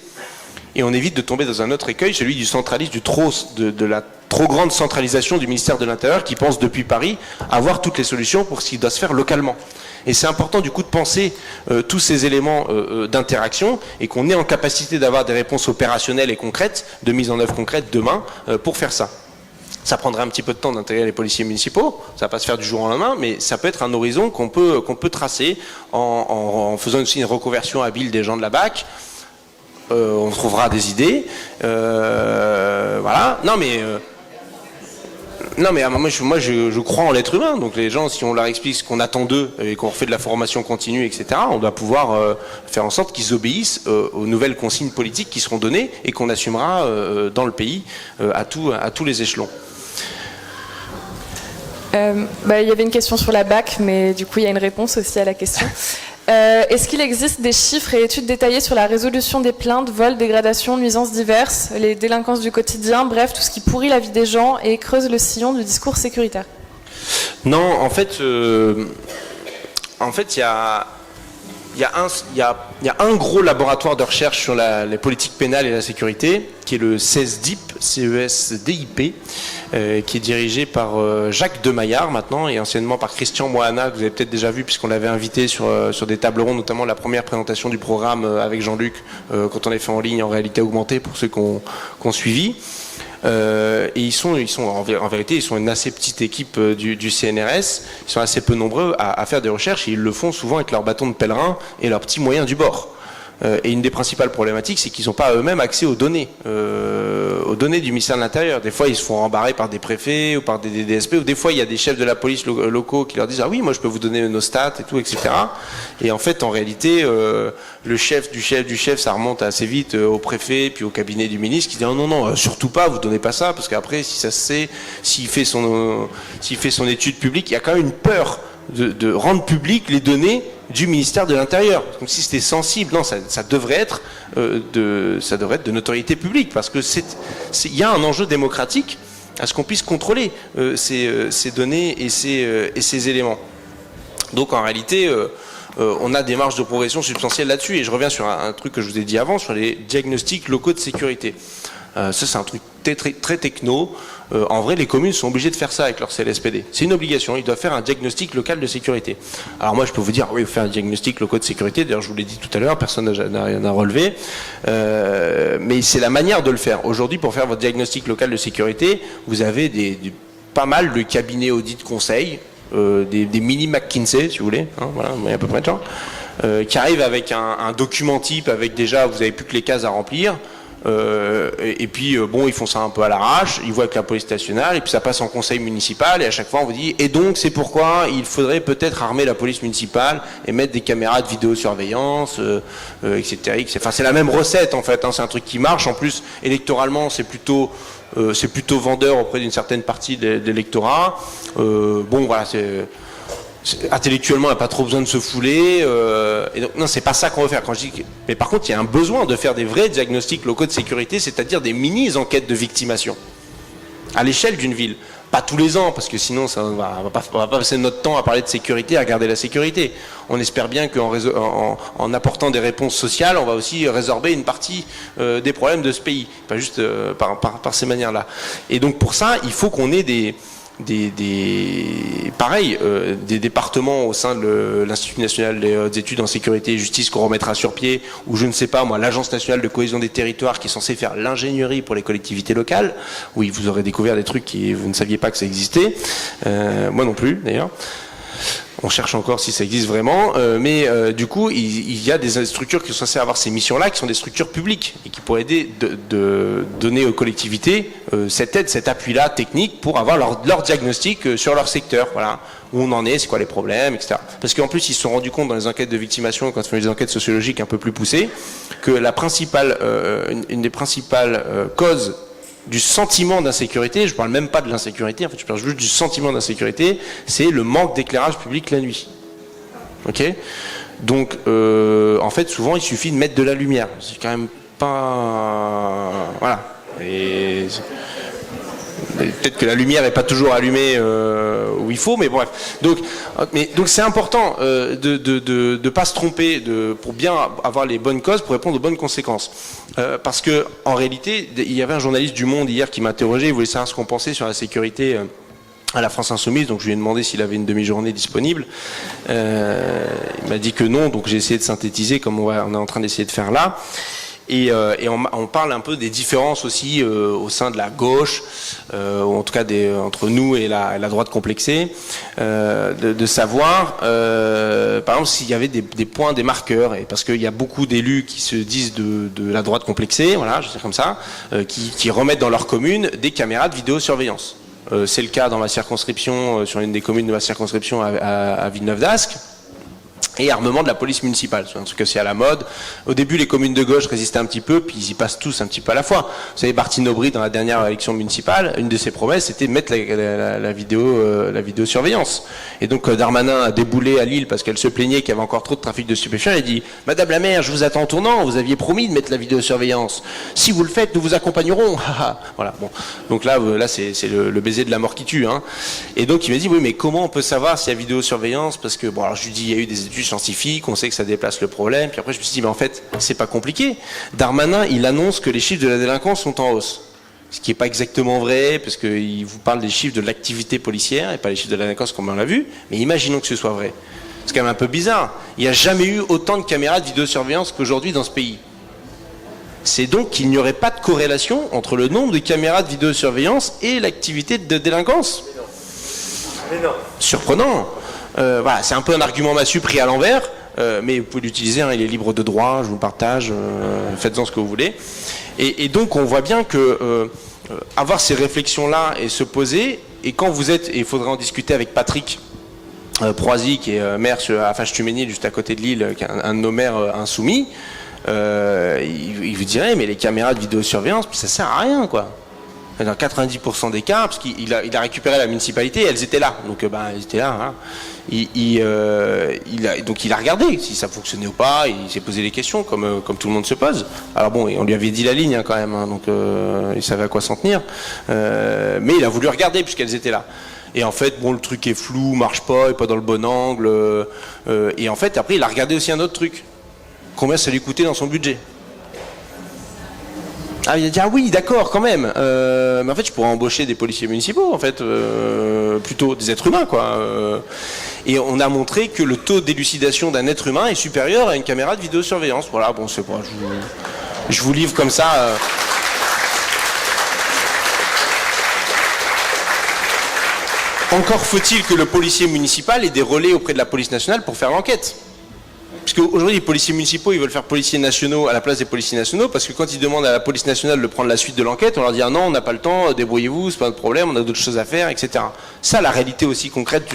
Et on évite de tomber dans un autre écueil, celui du centralisme, de la trop grande centralisation du ministère de l'Intérieur qui pense depuis Paris avoir toutes les solutions pour ce qui doit se faire localement. Et c'est important du coup de penser tous ces éléments d'interaction et qu'on ait en capacité d'avoir des réponses opérationnelles et concrètes, de mise en œuvre concrète demain pour faire ça. Ça prendrait un petit peu de temps d'intégrer les policiers municipaux, ça va pas se faire du jour au lendemain, mais ça peut être un horizon qu'on peut tracer en faisant aussi une reconversion habile des gens de la BAC. On trouvera des idées. Voilà. Non mais moi je crois en l'être humain. Donc les gens, si on leur explique ce qu'on attend d'eux et qu'on refait de la formation continue, etc., on doit pouvoir faire en sorte qu'ils obéissent aux nouvelles consignes politiques qui seront données et qu'on assumera dans le pays à tous les échelons. Il y avait une question sur la BAC, mais du coup il y a une réponse aussi à la question. Est-ce qu'il existe des chiffres et études détaillées sur la résolution des plaintes, vols, dégradations, nuisances diverses, les délinquances du quotidien, bref, tout ce qui pourrit la vie des gens et creuse le sillon du discours sécuritaire? Non, en fait, il y a un gros laboratoire de recherche sur les politiques pénales et la sécurité, qui est le CESDIP, CESDIP, qui est dirigé par Jacques Demaillard maintenant, et anciennement par Christian Moana, que vous avez peut-être déjà vu puisqu'on l'avait invité sur des tables rondes, notamment la première présentation du programme avec Jean-Luc, quand on l'a fait en ligne en réalité augmentée pour ceux qui ont suivi. Et ils sont en vérité, ils sont une assez petite équipe du CNRS. Ils sont assez peu nombreux à faire des recherches et ils le font souvent avec leur bâton de pèlerin et leurs petits moyens du bord. Et une des principales problématiques, c'est qu'ils n'ont pas eux-mêmes accès aux données du ministère de l'Intérieur. Des fois, ils se font rembarrer par des préfets ou par des DSP, ou des fois, il y a des chefs de la police locaux qui leur disent « Ah oui, moi je peux vous donner nos stats et tout, etc. » Et en fait, en réalité, le chef du chef, ça remonte assez vite au préfet, puis au cabinet du ministre, qui dit « Non, surtout pas, vous donnez pas ça, parce qu'après, si ça se sait, s'il fait son étude publique, il y a quand même une peur de rendre publiques les données du ministère de l'Intérieur, comme si c'était sensible. Non, ça devrait être de notoriété publique, parce que il y a un enjeu démocratique à ce qu'on puisse contrôler ces données et ces éléments. Donc en réalité, on a des marges de progression substantielles là-dessus, et je reviens sur un truc que je vous ai dit avant, sur les diagnostics locaux de sécurité. Ça, c'est un truc très techno. En vrai, les communes sont obligées de faire ça avec leur CLSPD. C'est une obligation. Ils doivent faire un diagnostic local de sécurité. Alors moi, je peux vous dire, oui, vous faites un diagnostic local de sécurité. D'ailleurs, je vous l'ai dit tout à l'heure, personne n'a rien à relever. Mais c'est la manière de le faire. Aujourd'hui, pour faire votre diagnostic local de sécurité, vous avez pas mal de cabinets audits conseils, des mini McKinsey, si vous voulez. Hein, voilà, il y a à peu près de gens. Qui arrivent avec un document type, avec déjà, vous n'avez plus que les cases à remplir. Et puis bon, ils font ça un peu à l'arrache, ils voient avec la police nationale, et puis ça passe en conseil municipal, et à chaque fois on vous dit, et donc c'est pourquoi il faudrait peut-être armer la police municipale et mettre des caméras de vidéosurveillance, etc. Enfin, c'est la même recette en fait, hein, c'est un truc qui marche. En plus, électoralement, c'est plutôt vendeur auprès d'une certaine partie de l'électorat. Bon, voilà, intellectuellement, il n'y a pas trop besoin de se fouler. Et donc, non, c'est pas ça qu'on veut faire. Mais par contre, il y a un besoin de faire des vrais diagnostics locaux de sécurité, c'est-à-dire des mini-enquêtes de victimation à l'échelle d'une ville. Pas tous les ans, parce que sinon, on va pas passer notre temps à parler de sécurité, à regarder la sécurité. On espère bien qu'en apportant des réponses sociales, on va aussi résorber une partie des problèmes de ce pays, pas juste par ces manières-là. Et donc pour ça, il faut qu'on ait des départements au sein de l'Institut national des hautes études en sécurité et justice qu'on remettra sur pied, ou je ne sais pas moi, l'Agence nationale de cohésion des territoires qui est censée faire l'ingénierie pour les collectivités locales. Oui, vous aurez découvert des trucs qui vous ne saviez pas que ça existait, moi non plus d'ailleurs. On cherche encore si ça existe vraiment, mais du coup, il y a des structures qui sont censées avoir ces missions-là, qui sont des structures publiques et qui pourraient aider de donner aux collectivités cette aide, cet appui-là technique pour avoir leur diagnostic sur leur secteur, voilà, où on en est, c'est quoi les problèmes, etc. Parce qu'en plus, ils se sont rendus compte dans les enquêtes de victimation, quand ils font des enquêtes sociologiques un peu plus poussées, que une des principales causes du sentiment d'insécurité, je parle même pas de l'insécurité, en fait je parle juste du sentiment d'insécurité, c'est le manque d'éclairage public la nuit. Ok ? Donc en fait souvent il suffit de mettre de la lumière. C'est quand même pas... Voilà. Et peut-être que la lumière n'est pas toujours allumée où il faut, mais bref. Donc c'est important de pas se tromper, pour bien avoir les bonnes causes, pour répondre aux bonnes conséquences. Parce que en réalité, il y avait un journaliste du Monde hier qui m'interrogeait, il voulait savoir ce qu'on pensait sur la sécurité à la France Insoumise, donc je lui ai demandé s'il avait une demi-journée disponible. Il m'a dit que non, donc j'ai essayé de synthétiser comme on est en train d'essayer de faire là. Et on parle un peu des différences aussi au sein de la gauche, ou en tout cas entre nous et la droite complexée, de savoir, par exemple, s'il y avait des points, des marqueurs, et parce qu'il y a beaucoup d'élus qui se disent de la droite complexée, voilà, je sais comme ça, qui remettent dans leur commune des caméras de vidéosurveillance. C'est le cas dans ma circonscription, sur une des communes de ma circonscription à Villeneuve d'Ascq. Et armement de la police municipale, c'est un truc assez à la mode. Au début, les communes de gauche résistaient un petit peu, puis ils y passent tous un petit peu à la fois. Vous savez, Martine Aubry, dans la dernière élection municipale, une de ses promesses, c'était de mettre la vidéosurveillance. Et donc, Darmanin a déboulé à Lille parce qu'elle se plaignait qu'il y avait encore trop de trafic de stupéfiants. Elle a dit, Madame la maire, je vous attends en tournant, vous aviez promis de mettre la vidéosurveillance. Si vous le faites, nous vous accompagnerons. Voilà, bon. Donc là c'est le baiser de la mort qui tue, hein. Et donc, il m'a dit, oui, mais comment on peut savoir s'il y a vidéosurveillance? Parce que, bon, alors je lui dis, il y a eu des études scientifiques, on sait que ça déplace le problème. Puis après, je me suis dit, mais en fait, c'est pas compliqué. Darmanin, il annonce que les chiffres de la délinquance sont en hausse. Ce qui n'est pas exactement vrai, parce qu'il vous parle des chiffres de l'activité policière et pas les chiffres de la délinquance comme on l'a vu. Mais imaginons que ce soit vrai. C'est quand même un peu bizarre. Il n'y a jamais eu autant de caméras de vidéosurveillance qu'aujourd'hui dans ce pays. C'est donc qu'il n'y aurait pas de corrélation entre le nombre de caméras de vidéosurveillance et l'activité de délinquance. Mais non. Surprenant. Voilà, c'est un peu un argument massue pris à l'envers, mais vous pouvez l'utiliser, hein, il est libre de droit, je vous le partage, faites-en ce que vous voulez. Et donc on voit bien que avoir ces réflexions-là et se poser, et quand vous êtes, et il faudrait en discuter avec Patrick Proisy, qui est maire à Faches-Tuménil, juste à côté de Lille, qui est un de nos maires insoumis, il vous dirait, mais les caméras de vidéosurveillance, ça sert à rien, quoi. Dans 90% des cas, parce qu'il a récupéré la municipalité, elles étaient là. Donc, elles étaient là. Hein. Donc, il a regardé si ça fonctionnait ou pas. Il s'est posé des questions, comme tout le monde se pose. Alors bon, on lui avait dit la ligne hein, quand même, hein, donc il savait à quoi s'en tenir. Mais il a voulu regarder puisqu'elles étaient là. Et en fait, bon, le truc est flou, marche pas, est pas dans le bon angle. Et en fait, après, il a regardé aussi un autre truc. Combien ça lui coûtait dans son budget? Ah, il a dit, ah oui, d'accord, quand même. Mais en fait, je pourrais embaucher des policiers municipaux, en fait, plutôt des êtres humains, quoi. Et on a montré que le taux d'élucidation d'un être humain est supérieur à une caméra de vidéosurveillance. Voilà, bon, c'est pas, je vous livre comme ça. Encore faut-il que le policier municipal ait des relais auprès de la police nationale pour faire l'enquête. Puisque qu'aujourd'hui, les policiers municipaux, ils veulent faire policiers nationaux à la place des policiers nationaux, parce que quand ils demandent à la police nationale de prendre la suite de l'enquête, on leur dit ah non, on n'a pas le temps, débrouillez-vous, c'est pas notre problème, on a d'autres choses à faire, etc. Ça, la réalité aussi concrète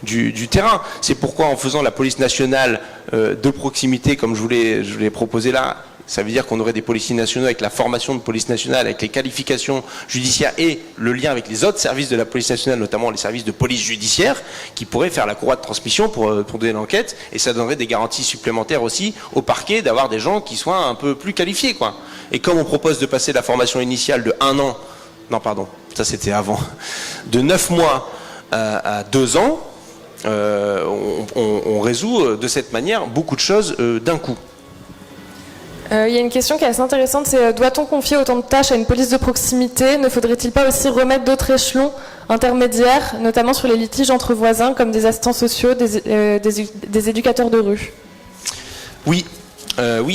du terrain. C'est pourquoi en faisant la police nationale de proximité, comme je vous l'ai proposé là, ça veut dire qu'on aurait des policiers nationaux avec la formation de police nationale, avec les qualifications judiciaires et le lien avec les autres services de la police nationale, notamment les services de police judiciaire, qui pourraient faire la courroie de transmission pour donner l'enquête. Et ça donnerait des garanties supplémentaires aussi au parquet d'avoir des gens qui soient un peu plus qualifiés, quoi. Et comme on propose de passer la formation initiale de 1 an, non pardon, ça c'était avant, de 9 mois à 2 ans, on résout de cette manière beaucoup de choses d'un coup. Il y a une question qui est assez intéressante, c'est doit-on confier autant de tâches à une police de proximité? Ne faudrait-il pas aussi remettre d'autres échelons intermédiaires, notamment sur les litiges entre voisins, comme des assistants sociaux, des éducateurs de rue? Oui,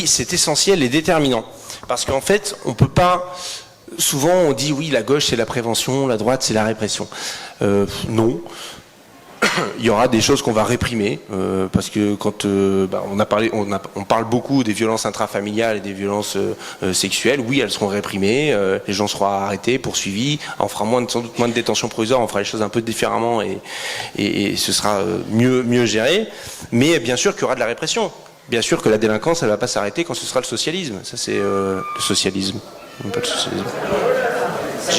c'est essentiel et déterminant. Parce qu'en fait, on peut pas... Souvent, on dit oui, la gauche c'est la prévention, la droite c'est la répression. Non. Il y aura des choses qu'on va réprimer parce que quand on parle beaucoup des violences intrafamiliales et des violences sexuelles, oui, elles seront réprimées, les gens seront arrêtés, poursuivis, on fera sans doute moins de détention provisoire, on fera les choses un peu différemment et ce sera mieux géré. Mais bien sûr qu'il y aura de la répression. Bien sûr que la délinquance, elle va pas s'arrêter quand ce sera le socialisme. Ça c'est le socialisme, non pas le socialisme.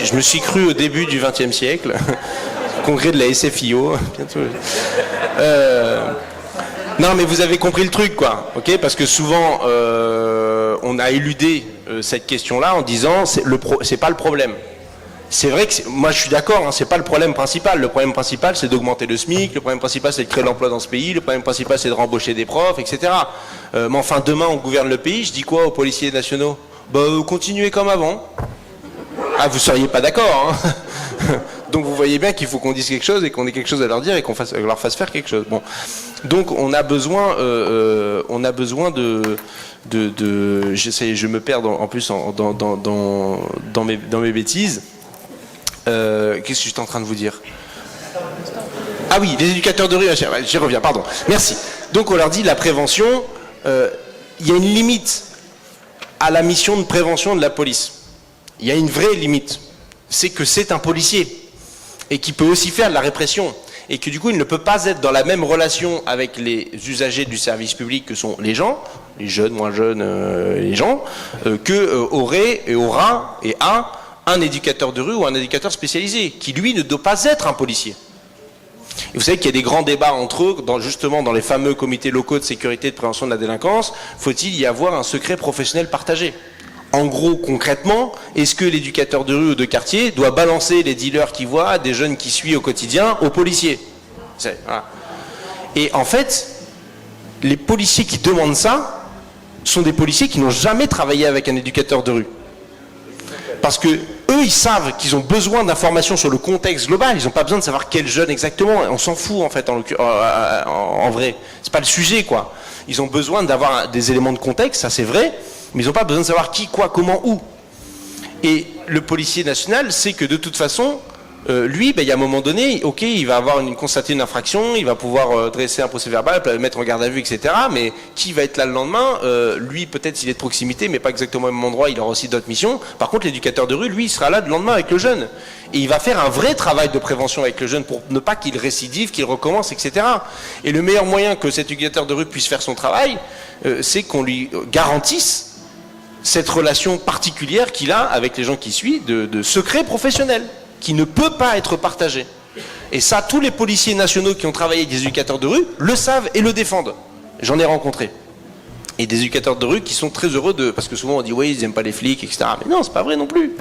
Je me suis cru au début du XXe siècle. Congrès de la SFIO bientôt. Non mais vous avez compris le truc quoi, ok, parce que souvent on a éludé cette question-là en disant c'est pas le problème. C'est vrai que moi je suis d'accord, hein, c'est pas le problème principal. Le problème principal c'est d'augmenter le SMIC, le problème principal c'est de créer l'emploi dans ce pays, le problème principal c'est de rembaucher des profs, etc. Mais enfin demain on gouverne le pays, je dis quoi aux policiers nationaux? Continuez comme avant. Ah vous seriez pas d'accord, hein. Donc vous voyez bien qu'il faut qu'on dise quelque chose et qu'on ait quelque chose à leur dire et qu'on leur fasse faire quelque chose. Bon, donc on a besoin de je me perds en plus dans mes bêtises. Qu'est-ce que j'étais en train de vous dire? Ah oui, les éducateurs de rue. J'y reviens. Pardon. Merci. Donc on leur dit la prévention. Il y a une limite à la mission de prévention de la police. Il y a une vraie limite. C'est que c'est un policier et qui peut aussi faire de la répression et que du coup il ne peut pas être dans la même relation avec les usagers du service public que sont les gens, les jeunes, moins jeunes, les gens, aurait et aura et a un éducateur de rue ou un éducateur spécialisé qui lui ne doit pas être un policier. Et vous savez qu'il y a des grands débats entre eux, justement dans les fameux comités locaux de sécurité et de prévention de la délinquance, faut-il y avoir un secret professionnel partagé? En gros, concrètement, est-ce que l'éducateur de rue ou de quartier doit balancer les dealers qu'il voit, des jeunes qu'il suit au quotidien, aux policiers? Voilà. Et en fait, les policiers qui demandent ça sont des policiers qui n'ont jamais travaillé avec un éducateur de rue. Parce que eux, ils savent qu'ils ont besoin d'informations sur le contexte global. Ils n'ont pas besoin de savoir quel jeune exactement. On s'en fout en fait, en vrai. C'est pas le sujet, quoi. Ils ont besoin d'avoir des éléments de contexte, ça c'est vrai. Mais ils n'ont pas besoin de savoir qui, quoi, comment, où. Et le policier national sait que de toute façon, lui, il y a un moment donné, ok, il va avoir constater une infraction, il va pouvoir dresser un procès verbal, mettre en garde à vue, etc. Mais qui va être là le lendemain? Lui, peut-être s'il est de proximité, mais pas exactement au même endroit, il aura aussi d'autres missions. Par contre, l'éducateur de rue, lui, il sera là le lendemain avec le jeune. Et il va faire un vrai travail de prévention avec le jeune pour ne pas qu'il récidive, qu'il recommence, etc. Et le meilleur moyen que cet éducateur de rue puisse faire son travail, c'est qu'on lui garantisse cette relation particulière qu'il a avec les gens qui suivent de secret professionnel, qui ne peut pas être partagé. Et ça, tous les policiers nationaux qui ont travaillé avec des éducateurs de rue le savent et le défendent. J'en ai rencontré. Et des éducateurs de rue qui sont très heureux parce que souvent on dit oui, ils n'aiment pas les flics, etc. Mais non, c'est pas vrai non plus.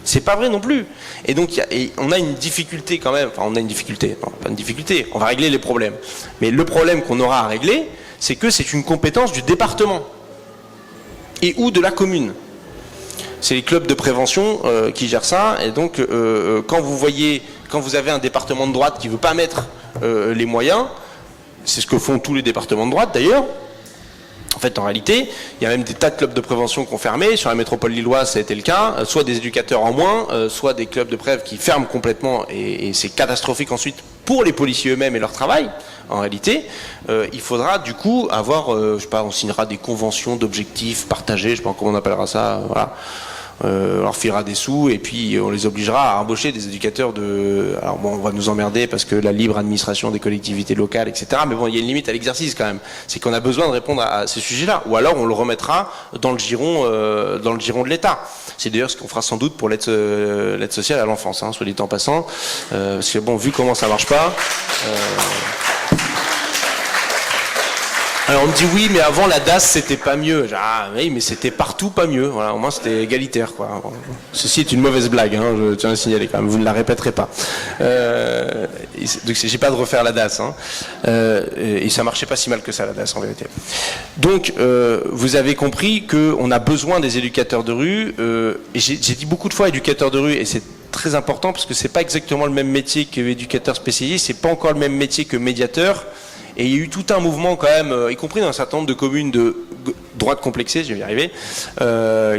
C'est pas vrai non plus. Et donc, on a une difficulté quand même. Enfin, on a une difficulté. Non, pas une difficulté. On va régler les problèmes. Mais le problème qu'on aura à régler, c'est que c'est une compétence du département. Et ou de la commune. C'est les clubs de prévention qui gèrent ça. Et donc, quand vous avez un département de droite qui ne veut pas mettre les moyens, c'est ce que font tous les départements de droite d'ailleurs, fait, en réalité, il y a même des tas de clubs de prévention qui ont fermé. Sur la métropole lilloise, ça a été le cas. Soit des éducateurs en moins, soit des clubs de prév qui ferment complètement, et c'est catastrophique ensuite pour les policiers eux-mêmes et leur travail. En réalité, il faudra du coup avoir, je sais pas, on signera des conventions d'objectifs partagés, je sais pas comment on appellera ça, voilà. On leur filera des sous et puis on les obligera à embaucher des éducateurs de... Alors bon, on va nous emmerder parce que la libre administration des collectivités locales, etc. Mais bon, il y a une limite à l'exercice quand même. C'est qu'on a besoin de répondre à ces sujets-là. Ou alors on le remettra dans le giron de l'État. C'est d'ailleurs ce qu'on fera sans doute pour l'aide sociale à l'enfance, soit dit en passant. Parce que bon, vu comment ça marche pas... Alors on me dit oui, mais avant la DAS c'était pas mieux. Ah oui, mais c'était partout pas mieux. Voilà, au moins c'était égalitaire, quoi. Ceci est une mauvaise blague, je tiens à le signaler quand même. Vous ne la répéterez pas. Donc j'ai pas de refaire la DAS, et ça marchait pas si mal que ça la DAS en vérité. Donc vous avez compris qu'on a besoin des éducateurs de rue. Et j'ai dit beaucoup de fois éducateurs de rue, et c'est très important parce que c'est pas exactement le même métier que éducateur spécialisé, c'est pas encore le même métier que médiateur. Et il y a eu tout un mouvement quand même, y compris dans un certain nombre de communes de droite complexée, je vais y arriver,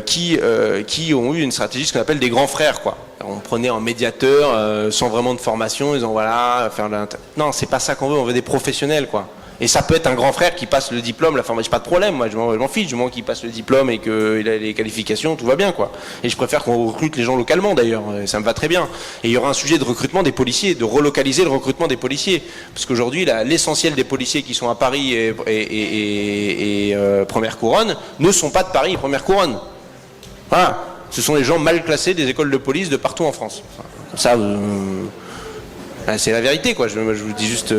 qui ont eu une stratégie, ce qu'on appelle des grands frères, quoi. On prenait un médiateur sans vraiment de formation, disant voilà, faire non, c'est pas ça qu'on veut, on veut des professionnels, quoi. Et ça peut être un grand frère qui passe le diplôme, la formation, pas de problème, moi je m'en fiche, du moment qu'il passe le diplôme et qu'il a les qualifications, tout va bien, quoi. Et je préfère qu'on recrute les gens localement d'ailleurs, ça me va très bien. Et il y aura un sujet de recrutement des policiers, de relocaliser le recrutement des policiers. Parce qu'aujourd'hui, l'essentiel des policiers qui sont à Paris et Première Couronne ne sont pas de Paris et Première Couronne. Voilà. Ce sont les gens mal classés des écoles de police de partout en France. Comme ça, c'est la vérité, quoi. Je vous dis juste...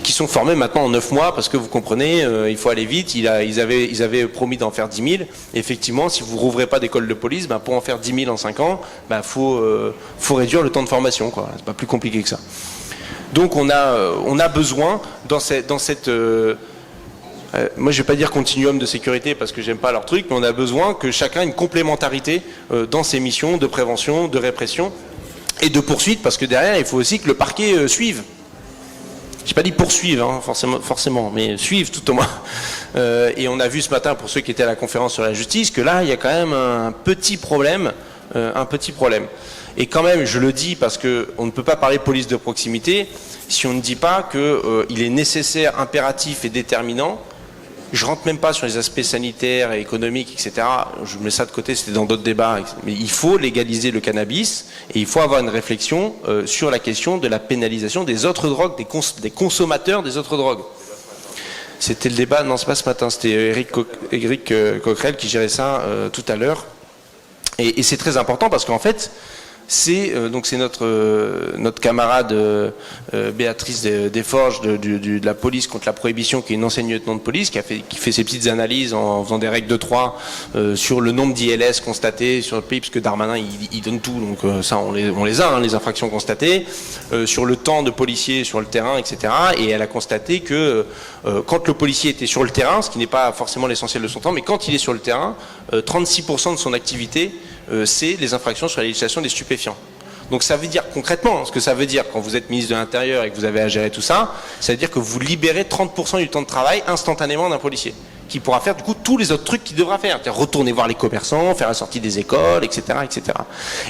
qui sont formés maintenant en 9 mois, parce que vous comprenez, il faut aller vite, ils avaient promis d'en faire 10 000, effectivement, si vous rouvrez pas d'école de police, pour en faire 10 000 en 5 ans, faut réduire le temps de formation, quoi. C'est pas plus compliqué que ça. Donc on a besoin, dans cette moi je vais pas dire continuum de sécurité, parce que j'aime pas leur truc, mais on a besoin que chacun ait une complémentarité dans ses missions de prévention, de répression, et de poursuite, parce que derrière, il faut aussi que le parquet suive. J'ai pas dit poursuivre, forcément, mais suivre tout au moins. Et on a vu ce matin, pour ceux qui étaient à la conférence sur la justice, que là, il y a quand même un petit problème. Et quand même, je le dis parce qu'on ne peut pas parler de police de proximité si on ne dit pas qu'il est nécessaire, impératif et déterminant. Je rentre même pas sur les aspects sanitaires et économiques, etc. Je mets ça de côté, c'était dans d'autres débats. Mais il faut légaliser le cannabis et il faut avoir une réflexion sur la question de la pénalisation des autres drogues, des consommateurs des autres drogues. C'était le débat, non c'est pas ce matin, c'était Éric Coquerel qui gérait ça tout à l'heure. Et c'est très important parce qu'en fait, c'est notre camarade Béatrice Desforges de la police contre la prohibition, qui est une ancienne lieutenant de police, qui fait ses petites analyses en faisant des règles de 3 sur le nombre d'ILS constatés sur le pays, puisque Darmanin il donne tout, donc ça on les a, les infractions constatées, sur le temps de policier sur le terrain, etc. Et elle a constaté que quand le policier était sur le terrain, ce qui n'est pas forcément l'essentiel de son temps, mais quand il est sur le terrain, 36% de son activité c'est les infractions sur la législation des stupéfiants. Donc ça veut dire concrètement, ce que ça veut dire quand vous êtes ministre de l'Intérieur et que vous avez à gérer tout ça, ça veut dire que vous libérez 30% du temps de travail instantanément d'un policier, qui pourra faire du coup tous les autres trucs qu'il devra faire, c'est-à-dire retourner voir les commerçants, faire la sortie des écoles, etc., etc.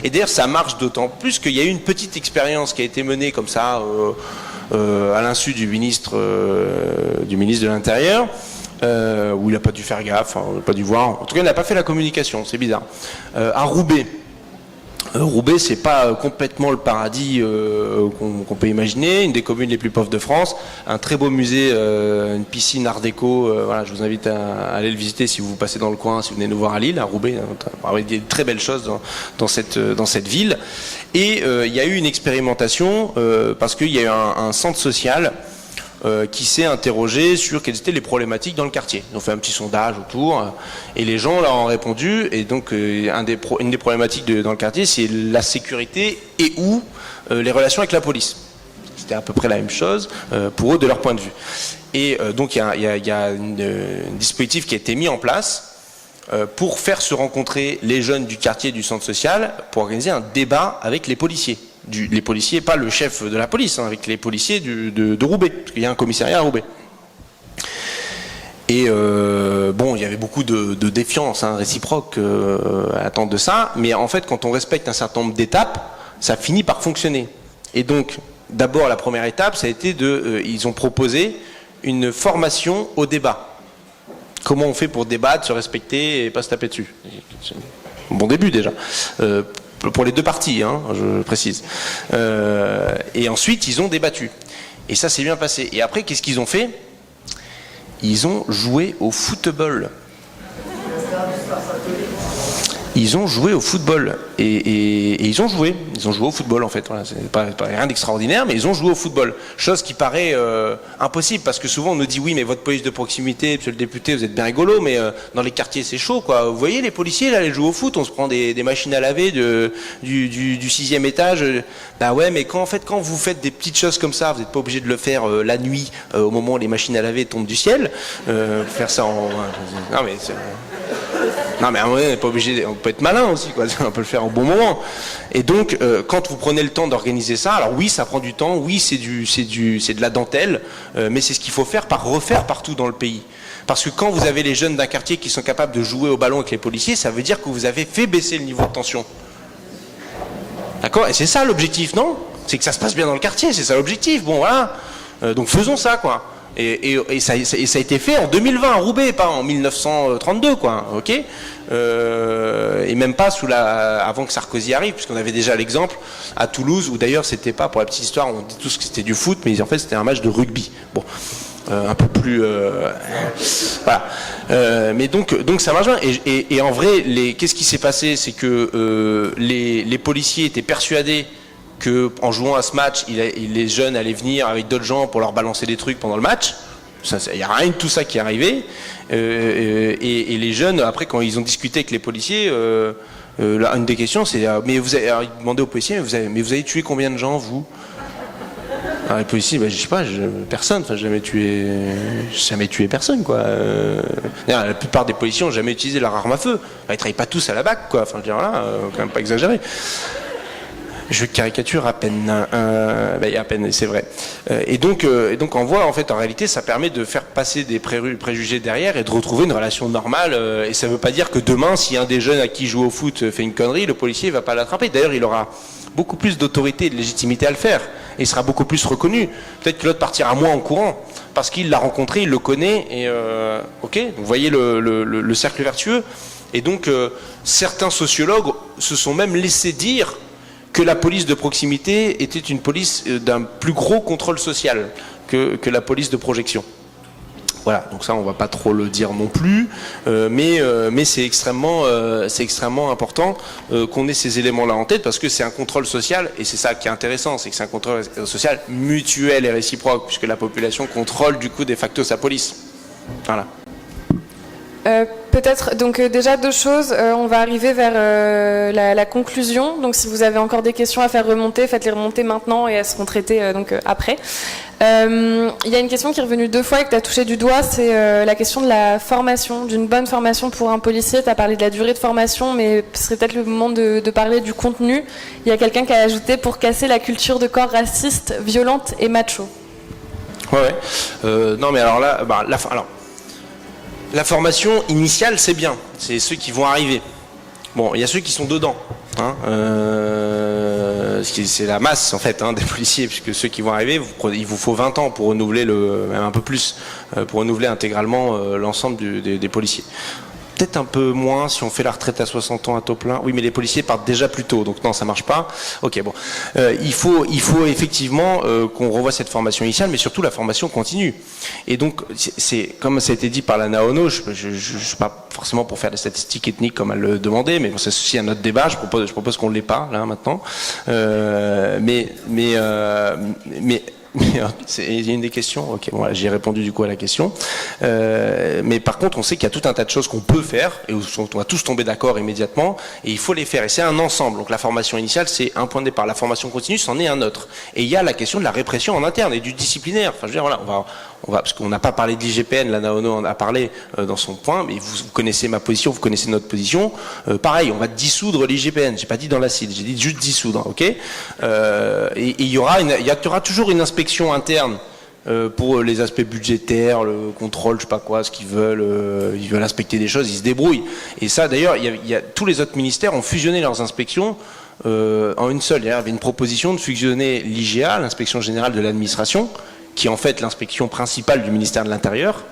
Et d'ailleurs ça marche d'autant plus qu'il y a eu une petite expérience qui a été menée comme ça à l'insu du ministre de l'Intérieur, où il n'a pas dû faire gaffe, on n'a pas dû voir. En tout cas, il n'a pas fait la communication, c'est bizarre. À Roubaix. Roubaix, c'est pas complètement le paradis qu'on peut imaginer, une des communes les plus pauvres de France, un très beau musée, une piscine art déco, voilà, je vous invite à aller le visiter si vous passez dans le coin, si vous venez nous voir à Lille, à Roubaix, il y a des très belles choses dans cette ville. Et il y a eu une expérimentation parce qu'il y a eu un centre social qui s'est interrogé sur quelles étaient les problématiques dans le quartier. Ils ont fait un petit sondage autour et les gens leur ont répondu. Et donc une des problématiques dans le quartier, c'est la sécurité et ou les relations avec la police. C'était à peu près la même chose pour eux de leur point de vue. Et donc il y a un dispositif qui a été mis en place pour faire se rencontrer les jeunes du quartier du centre social pour organiser un débat avec les policiers. Les policiers, pas le chef de la police, avec les policiers de Roubaix, parce qu'il y a un commissariat à Roubaix. Et bon, il y avait beaucoup de défiance réciproque à l'attente de ça, mais en fait, quand on respecte un certain nombre d'étapes, ça finit par fonctionner. Et donc, d'abord, la première étape, ça a été ils ont proposé une formation au débat. Comment on fait pour débattre, se respecter et pas se taper dessus? Bon début déjà. Pour les deux parties, je précise. Et ensuite, ils ont débattu. Et ça s'est bien passé. Et après, qu'est-ce qu'ils ont fait? Ils ont joué au football. Ils ont joué au football. Et ils ont joué au football en fait. Voilà, c'est pas rien d'extraordinaire, mais ils ont joué au football. Chose qui paraît impossible, parce que souvent on nous dit oui, mais votre police de proximité, monsieur le député, vous êtes bien rigolo, mais dans les quartiers c'est chaud quoi. Vous voyez les policiers là, ils jouent au foot, on se prend des machines à laver du 6e étage. Bah ouais, mais quand vous faites des petites choses comme ça, vous n'êtes pas obligé de le faire la nuit au moment où les machines à laver tombent du ciel. Faire ça en... Non mais à un moment donné, on n'est pas obligé, on peut être malin aussi, quoi. On peut le faire au bon moment. Et donc, quand vous prenez le temps d'organiser ça, alors oui, ça prend du temps, oui, c'est de la dentelle, mais c'est ce qu'il faut refaire partout dans le pays. Parce que quand vous avez les jeunes d'un quartier qui sont capables de jouer au ballon avec les policiers, ça veut dire que vous avez fait baisser le niveau de tension. D'accord? Et c'est ça l'objectif, non? C'est que ça se passe bien dans le quartier, c'est ça l'objectif. Bon, voilà. Donc faisons ça, quoi. Et ça a été fait en 2020 à Roubaix, pas en 1932, quoi. Ok. Et même pas avant que Sarkozy arrive, puisqu'on avait déjà l'exemple à Toulouse, où d'ailleurs c'était pas, pour la petite histoire, on dit tous que c'était du foot, mais en fait c'était un match de rugby. Bon, un peu plus, voilà. Mais donc ça marche bien. Et en vrai, qu'est-ce qui s'est passé, c'est que les policiers étaient persuadés que en jouant à ce match, les jeunes allaient venir avec d'autres gens pour leur balancer des trucs pendant le match. Il n'y a rien de tout ça qui est arrivé. Et les jeunes, après, quand ils ont discuté avec les policiers, une des questions, c'est mais vous avez demandé aux policiers, mais vous avez tué combien de gens, vous? Alors, les policiers, je sais pas, personne. Enfin, jamais tué personne, quoi. La plupart des policiers n'ont jamais utilisé leur arme à feu. Ils travaillent pas tous à la BAC, quoi. Enfin, je veux dire là, quand même pas exagéré. Je caricature à peine, à peine, c'est vrai. Et donc on voit, en fait, en réalité, ça permet de faire passer des préjugés derrière et de retrouver une relation normale. Et ça ne veut pas dire que demain, si un des jeunes à qui joue au foot fait une connerie, le policier ne va pas l'attraper. D'ailleurs, il aura beaucoup plus d'autorité et de légitimité à le faire. Et il sera beaucoup plus reconnu. Peut-être que l'autre partira moins en courant, parce qu'il l'a rencontré, il le connaît. Et ok, vous voyez le cercle vertueux. Et donc, certains sociologues se sont même laissés dire que la police de proximité était une police d'un plus gros contrôle social que la police de projection. Voilà, donc ça on va pas trop le dire non plus, mais c'est extrêmement important qu'on ait ces éléments-là en tête, parce que c'est un contrôle social, et c'est ça qui est intéressant, c'est que c'est un contrôle social mutuel et réciproque, puisque la population contrôle du coup de facto sa police. Voilà. Peut-être, donc déjà deux choses, on va arriver vers la conclusion, donc si vous avez encore des questions à faire remonter, faites-les remonter maintenant et elles seront traitées après. Il y a une question qui est revenue 2 fois et que tu as touché du doigt, c'est la question de la formation, d'une bonne formation pour un policier. Tu as parlé de la durée de formation, mais ce serait peut-être le moment de parler du contenu. Il y a quelqu'un qui a ajouté pour casser la culture de corps raciste, violente et macho. Ouais. Non mais alors là, la formation initiale, c'est bien. C'est ceux qui vont arriver. Bon, il y a ceux qui sont dedans. C'est la masse, en fait, des policiers, puisque ceux qui vont arriver, il vous faut 20 ans pour renouveler, même un peu plus, pour renouveler intégralement l'ensemble des policiers. Peut-être un peu moins si on fait la retraite à 60 ans à taux plein. Oui, mais les policiers partent déjà plus tôt, donc non, ça marche pas. Ok, bon. Il faut effectivement qu'on revoie cette formation initiale, mais surtout la formation continue. Et donc, c'est comme ça a été dit par la NAONO, je suis pas forcément pour faire des statistiques ethniques comme elle le demandait, mais bon, c'est aussi un autre débat. Je propose qu'on ne l'ait pas là maintenant. Il y a une des questions. Ok, bon, j'ai répondu du coup à la question. Mais par contre, on sait qu'il y a tout un tas de choses qu'on peut faire et où on va tous tomber d'accord immédiatement. Et il faut les faire. Et c'est un ensemble. Donc la formation initiale, c'est un point de départ. La formation continue, c'en est un autre. Et il y a la question de la répression en interne et du disciplinaire. Enfin, je veux dire, voilà, on va parce qu'on n'a pas parlé de l'IGPN, la NAONO en a parlé dans son point, mais vous connaissez ma position, vous connaissez notre position. Pareil, on va dissoudre l'IGPN. J'ai pas dit dans l'acide, j'ai dit juste dissoudre, ok. Et il y aura toujours une inspection interne pour les aspects budgétaires, le contrôle, je sais pas quoi, ce qu'ils veulent, ils veulent inspecter des choses, ils se débrouillent. Et ça, d'ailleurs, tous les autres ministères ont fusionné leurs inspections en une seule. Il y avait une proposition de fusionner l'IGA, l'inspection générale de l'administration, qui est en fait l'inspection principale du ministère de l'Intérieur,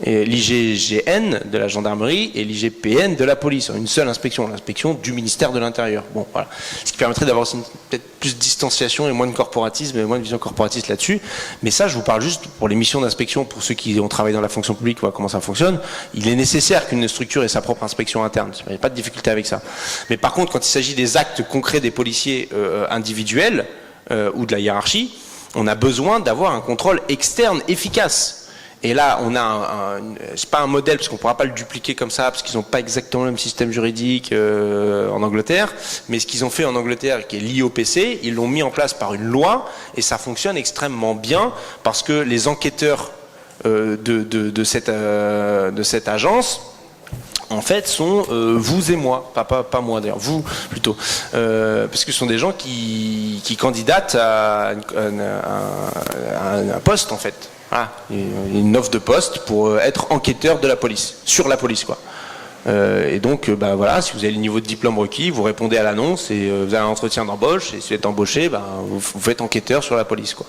et l'IGGN de la gendarmerie et l'IGPN de la police, une seule inspection, l'inspection du ministère de l'Intérieur. Bon, voilà. Ce qui permettrait d'avoir peut-être plus de distanciation et moins de corporatisme et moins de vision corporatiste là-dessus. Mais ça, je vous parle juste pour les missions d'inspection, pour ceux qui ont travaillé dans la fonction publique, voilà comment ça fonctionne. Il est nécessaire qu'une structure ait sa propre inspection interne. Il n'y a pas de difficulté avec ça. Mais par contre, quand il s'agit des actes concrets des policiers individuels ou de la hiérarchie, on a besoin d'avoir un contrôle externe efficace. Et là, on a c'est pas un modèle parce qu'on pourra pas le dupliquer comme ça parce qu'ils n'ont pas exactement le même système juridique en Angleterre. Mais ce qu'ils ont fait en Angleterre, qui est l'IOPC, ils l'ont mis en place par une loi et ça fonctionne extrêmement bien parce que les enquêteurs de cette agence, en fait, sont vous et moi, pas moi d'ailleurs, vous plutôt, parce que ce sont des gens qui candidatent à un poste en fait. Ah, une offre de poste pour être enquêteur de la police, sur la police quoi. Et donc, bah voilà, si vous avez le niveau de diplôme requis, vous répondez à l'annonce et vous avez un entretien d'embauche. Et si vous êtes embauché, bah, vous faites enquêteur sur la police quoi.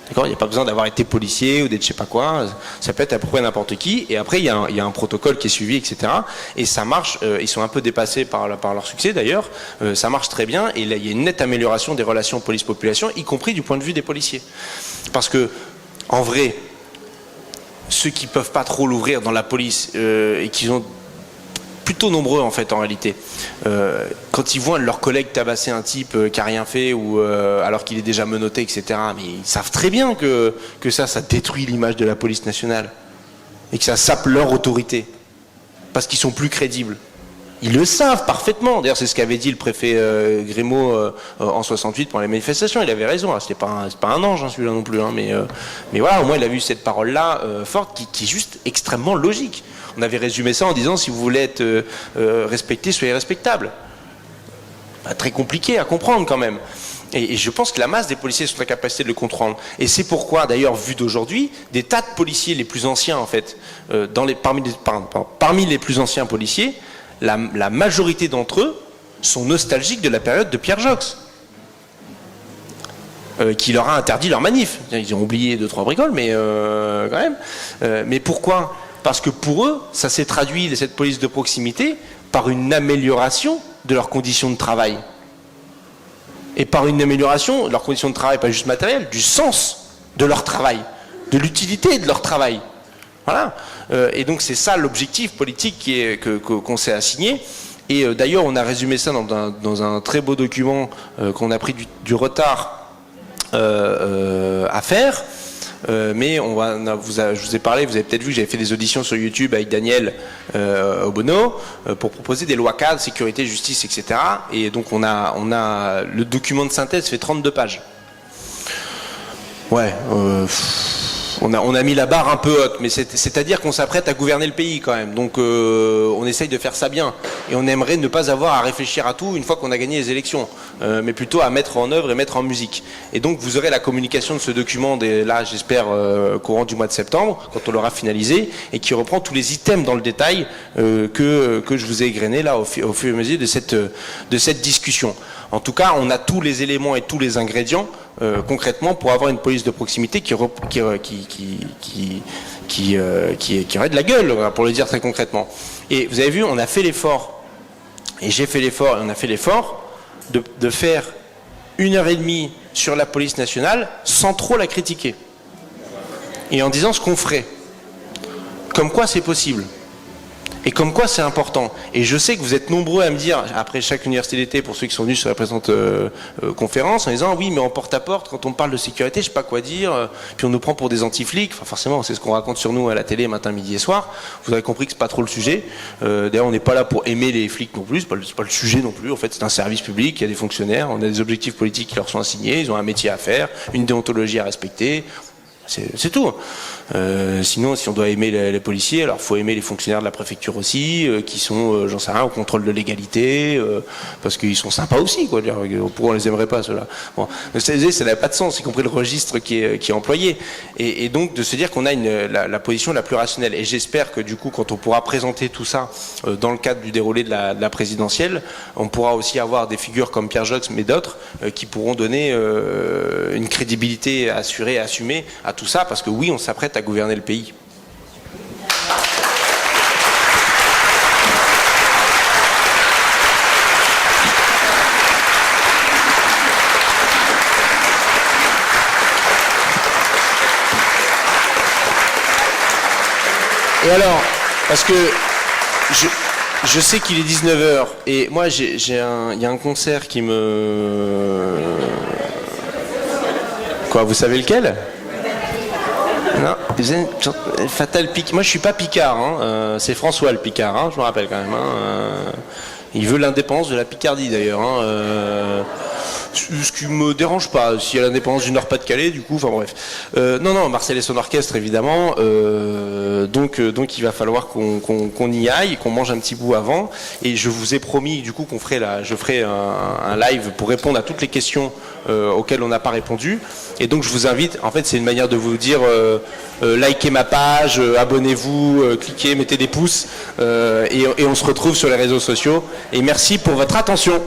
D'accord, il n'y a pas besoin d'avoir été policier ou d'être je sais pas quoi. Ça peut être à peu près n'importe qui. Et après, il y a un protocole qui est suivi, etc. Et ça marche. Ils sont un peu dépassés par leur succès d'ailleurs. Ça marche très bien. Et là, il y a une nette amélioration des relations police-population, y compris du point de vue des policiers. Parce que en vrai, ceux qui peuvent pas trop l'ouvrir dans la police et qui sont plutôt nombreux en fait en réalité, quand ils voient leurs collègues tabasser un type qui a rien fait ou alors qu'il est déjà menotté, etc. Mais ils savent très bien que ça détruit l'image de la police nationale et que ça sape leur autorité parce qu'ils sont plus crédibles. Ils le savent parfaitement. D'ailleurs, c'est ce qu'avait dit le préfet Grimaud en 68 pour les manifestations. Il avait raison. C'est pas un ange, hein, celui-là non plus. Hein, mais voilà, au moins, il a vu cette parole-là forte qui est juste extrêmement logique. On avait résumé ça en disant si vous voulez être respecté, soyez respectable. Bah, très compliqué à comprendre quand même. Et je pense que la masse des policiers sont en capacité de le comprendre. Et c'est pourquoi, d'ailleurs, vu d'aujourd'hui, des tas de policiers les plus anciens, en fait, parmi les plus anciens policiers, la majorité d'entre eux sont nostalgiques de la période de Pierre Joxe, qui leur a interdit leur manif. Ils ont oublié 2-3 bricoles, mais quand même. Mais pourquoi ? Parce que pour eux, ça s'est traduit, cette police de proximité, par une amélioration de leurs conditions de travail. Et par une amélioration de leurs conditions de travail, pas juste matérielles, du sens de leur travail, de l'utilité de leur travail. Voilà. Et donc c'est ça l'objectif politique qu'on s'est assigné. Et d'ailleurs on a résumé ça dans un très beau document qu'on a pris du retard à faire. Mais je vous ai parlé, vous avez peut-être vu que j'avais fait des auditions sur YouTube avec Daniel Obono pour proposer des lois cadres, sécurité, justice, etc. Et donc on a le document de synthèse fait 32 pages. Ouais. On a mis la barre un peu haute, mais c'est-à-dire qu'on s'apprête à gouverner le pays quand même. Donc on essaye de faire ça bien. Et on aimerait ne pas avoir à réfléchir à tout une fois qu'on a gagné les élections, mais plutôt à mettre en œuvre et mettre en musique. Et donc vous aurez la communication de ce document, là j'espère courant du mois de septembre, quand on l'aura finalisé, et qui reprend tous les items dans le détail que je vous ai égrenés là au fur et à mesure de cette discussion. En tout cas, on a tous les éléments et tous les ingrédients concrètement pour avoir une police de proximité qui aurait de la gueule, pour le dire très concrètement. Et vous avez vu, on a fait l'effort, et j'ai fait l'effort, et on a fait l'effort de faire 1h30 sur la police nationale sans trop la critiquer. Et en disant ce qu'on ferait. Comme quoi c'est possible. Et comme quoi c'est important. Et je sais que vous êtes nombreux à me dire, après chaque université d'été, pour ceux qui sont venus sur la présente conférence, en disant oui, mais en porte-à-porte, quand on parle de sécurité, je sais pas quoi dire, puis on nous prend pour des anti-flics. Enfin, forcément, c'est ce qu'on raconte sur nous à la télé matin, midi et soir. Vous avez compris que c'est pas trop le sujet. D'ailleurs, on n'est pas là pour aimer les flics non plus, c'est pas le sujet non plus. En fait, c'est un service public, il y a des fonctionnaires, on a des objectifs politiques qui leur sont assignés, ils ont un métier à faire, une déontologie à respecter. C'est tout. Sinon, si on doit aimer les policiers, alors faut aimer les fonctionnaires de la préfecture aussi, qui sont, j'en sais rien, au contrôle de légalité, parce qu'ils sont sympas aussi, quoi. Pourquoi on les aimerait pas, ceux-là? Bon, ça n'a pas de sens, y compris le registre qui est employé. Et donc de se dire qu'on a la position la plus rationnelle. Et j'espère que du coup, quand on pourra présenter tout ça dans le cadre du déroulé de la présidentielle, on pourra aussi avoir des figures comme Pierre Jox, mais d'autres, qui pourront donner une crédibilité assurée, assumée à tout ça, parce que oui, on s'apprête à gouverner le pays. Et alors, parce que je sais qu'il est 19h, et moi il y a un concert qui me... Quoi, vous savez lequel? Non, Fatal Picard. Moi je suis pas Picard, hein. C'est François le Picard, hein, je me rappelle quand même. Hein. Il veut l'indépendance de la Picardie d'ailleurs. Hein. Ce qui me dérange pas, s'il y a l'indépendance du Nord-Pas-de-Calais, du coup, enfin bref. Non, Marcel et son orchestre, évidemment. Donc il va falloir qu'on y aille, qu'on mange un petit bout avant. Et je vous ai promis, du coup, je ferai un live pour répondre à toutes les questions auxquelles on n'a pas répondu. Et donc je vous invite, en fait, c'est une manière de vous dire likez ma page, abonnez-vous, cliquez, mettez des pouces, et on se retrouve sur les réseaux sociaux. Et merci pour votre attention.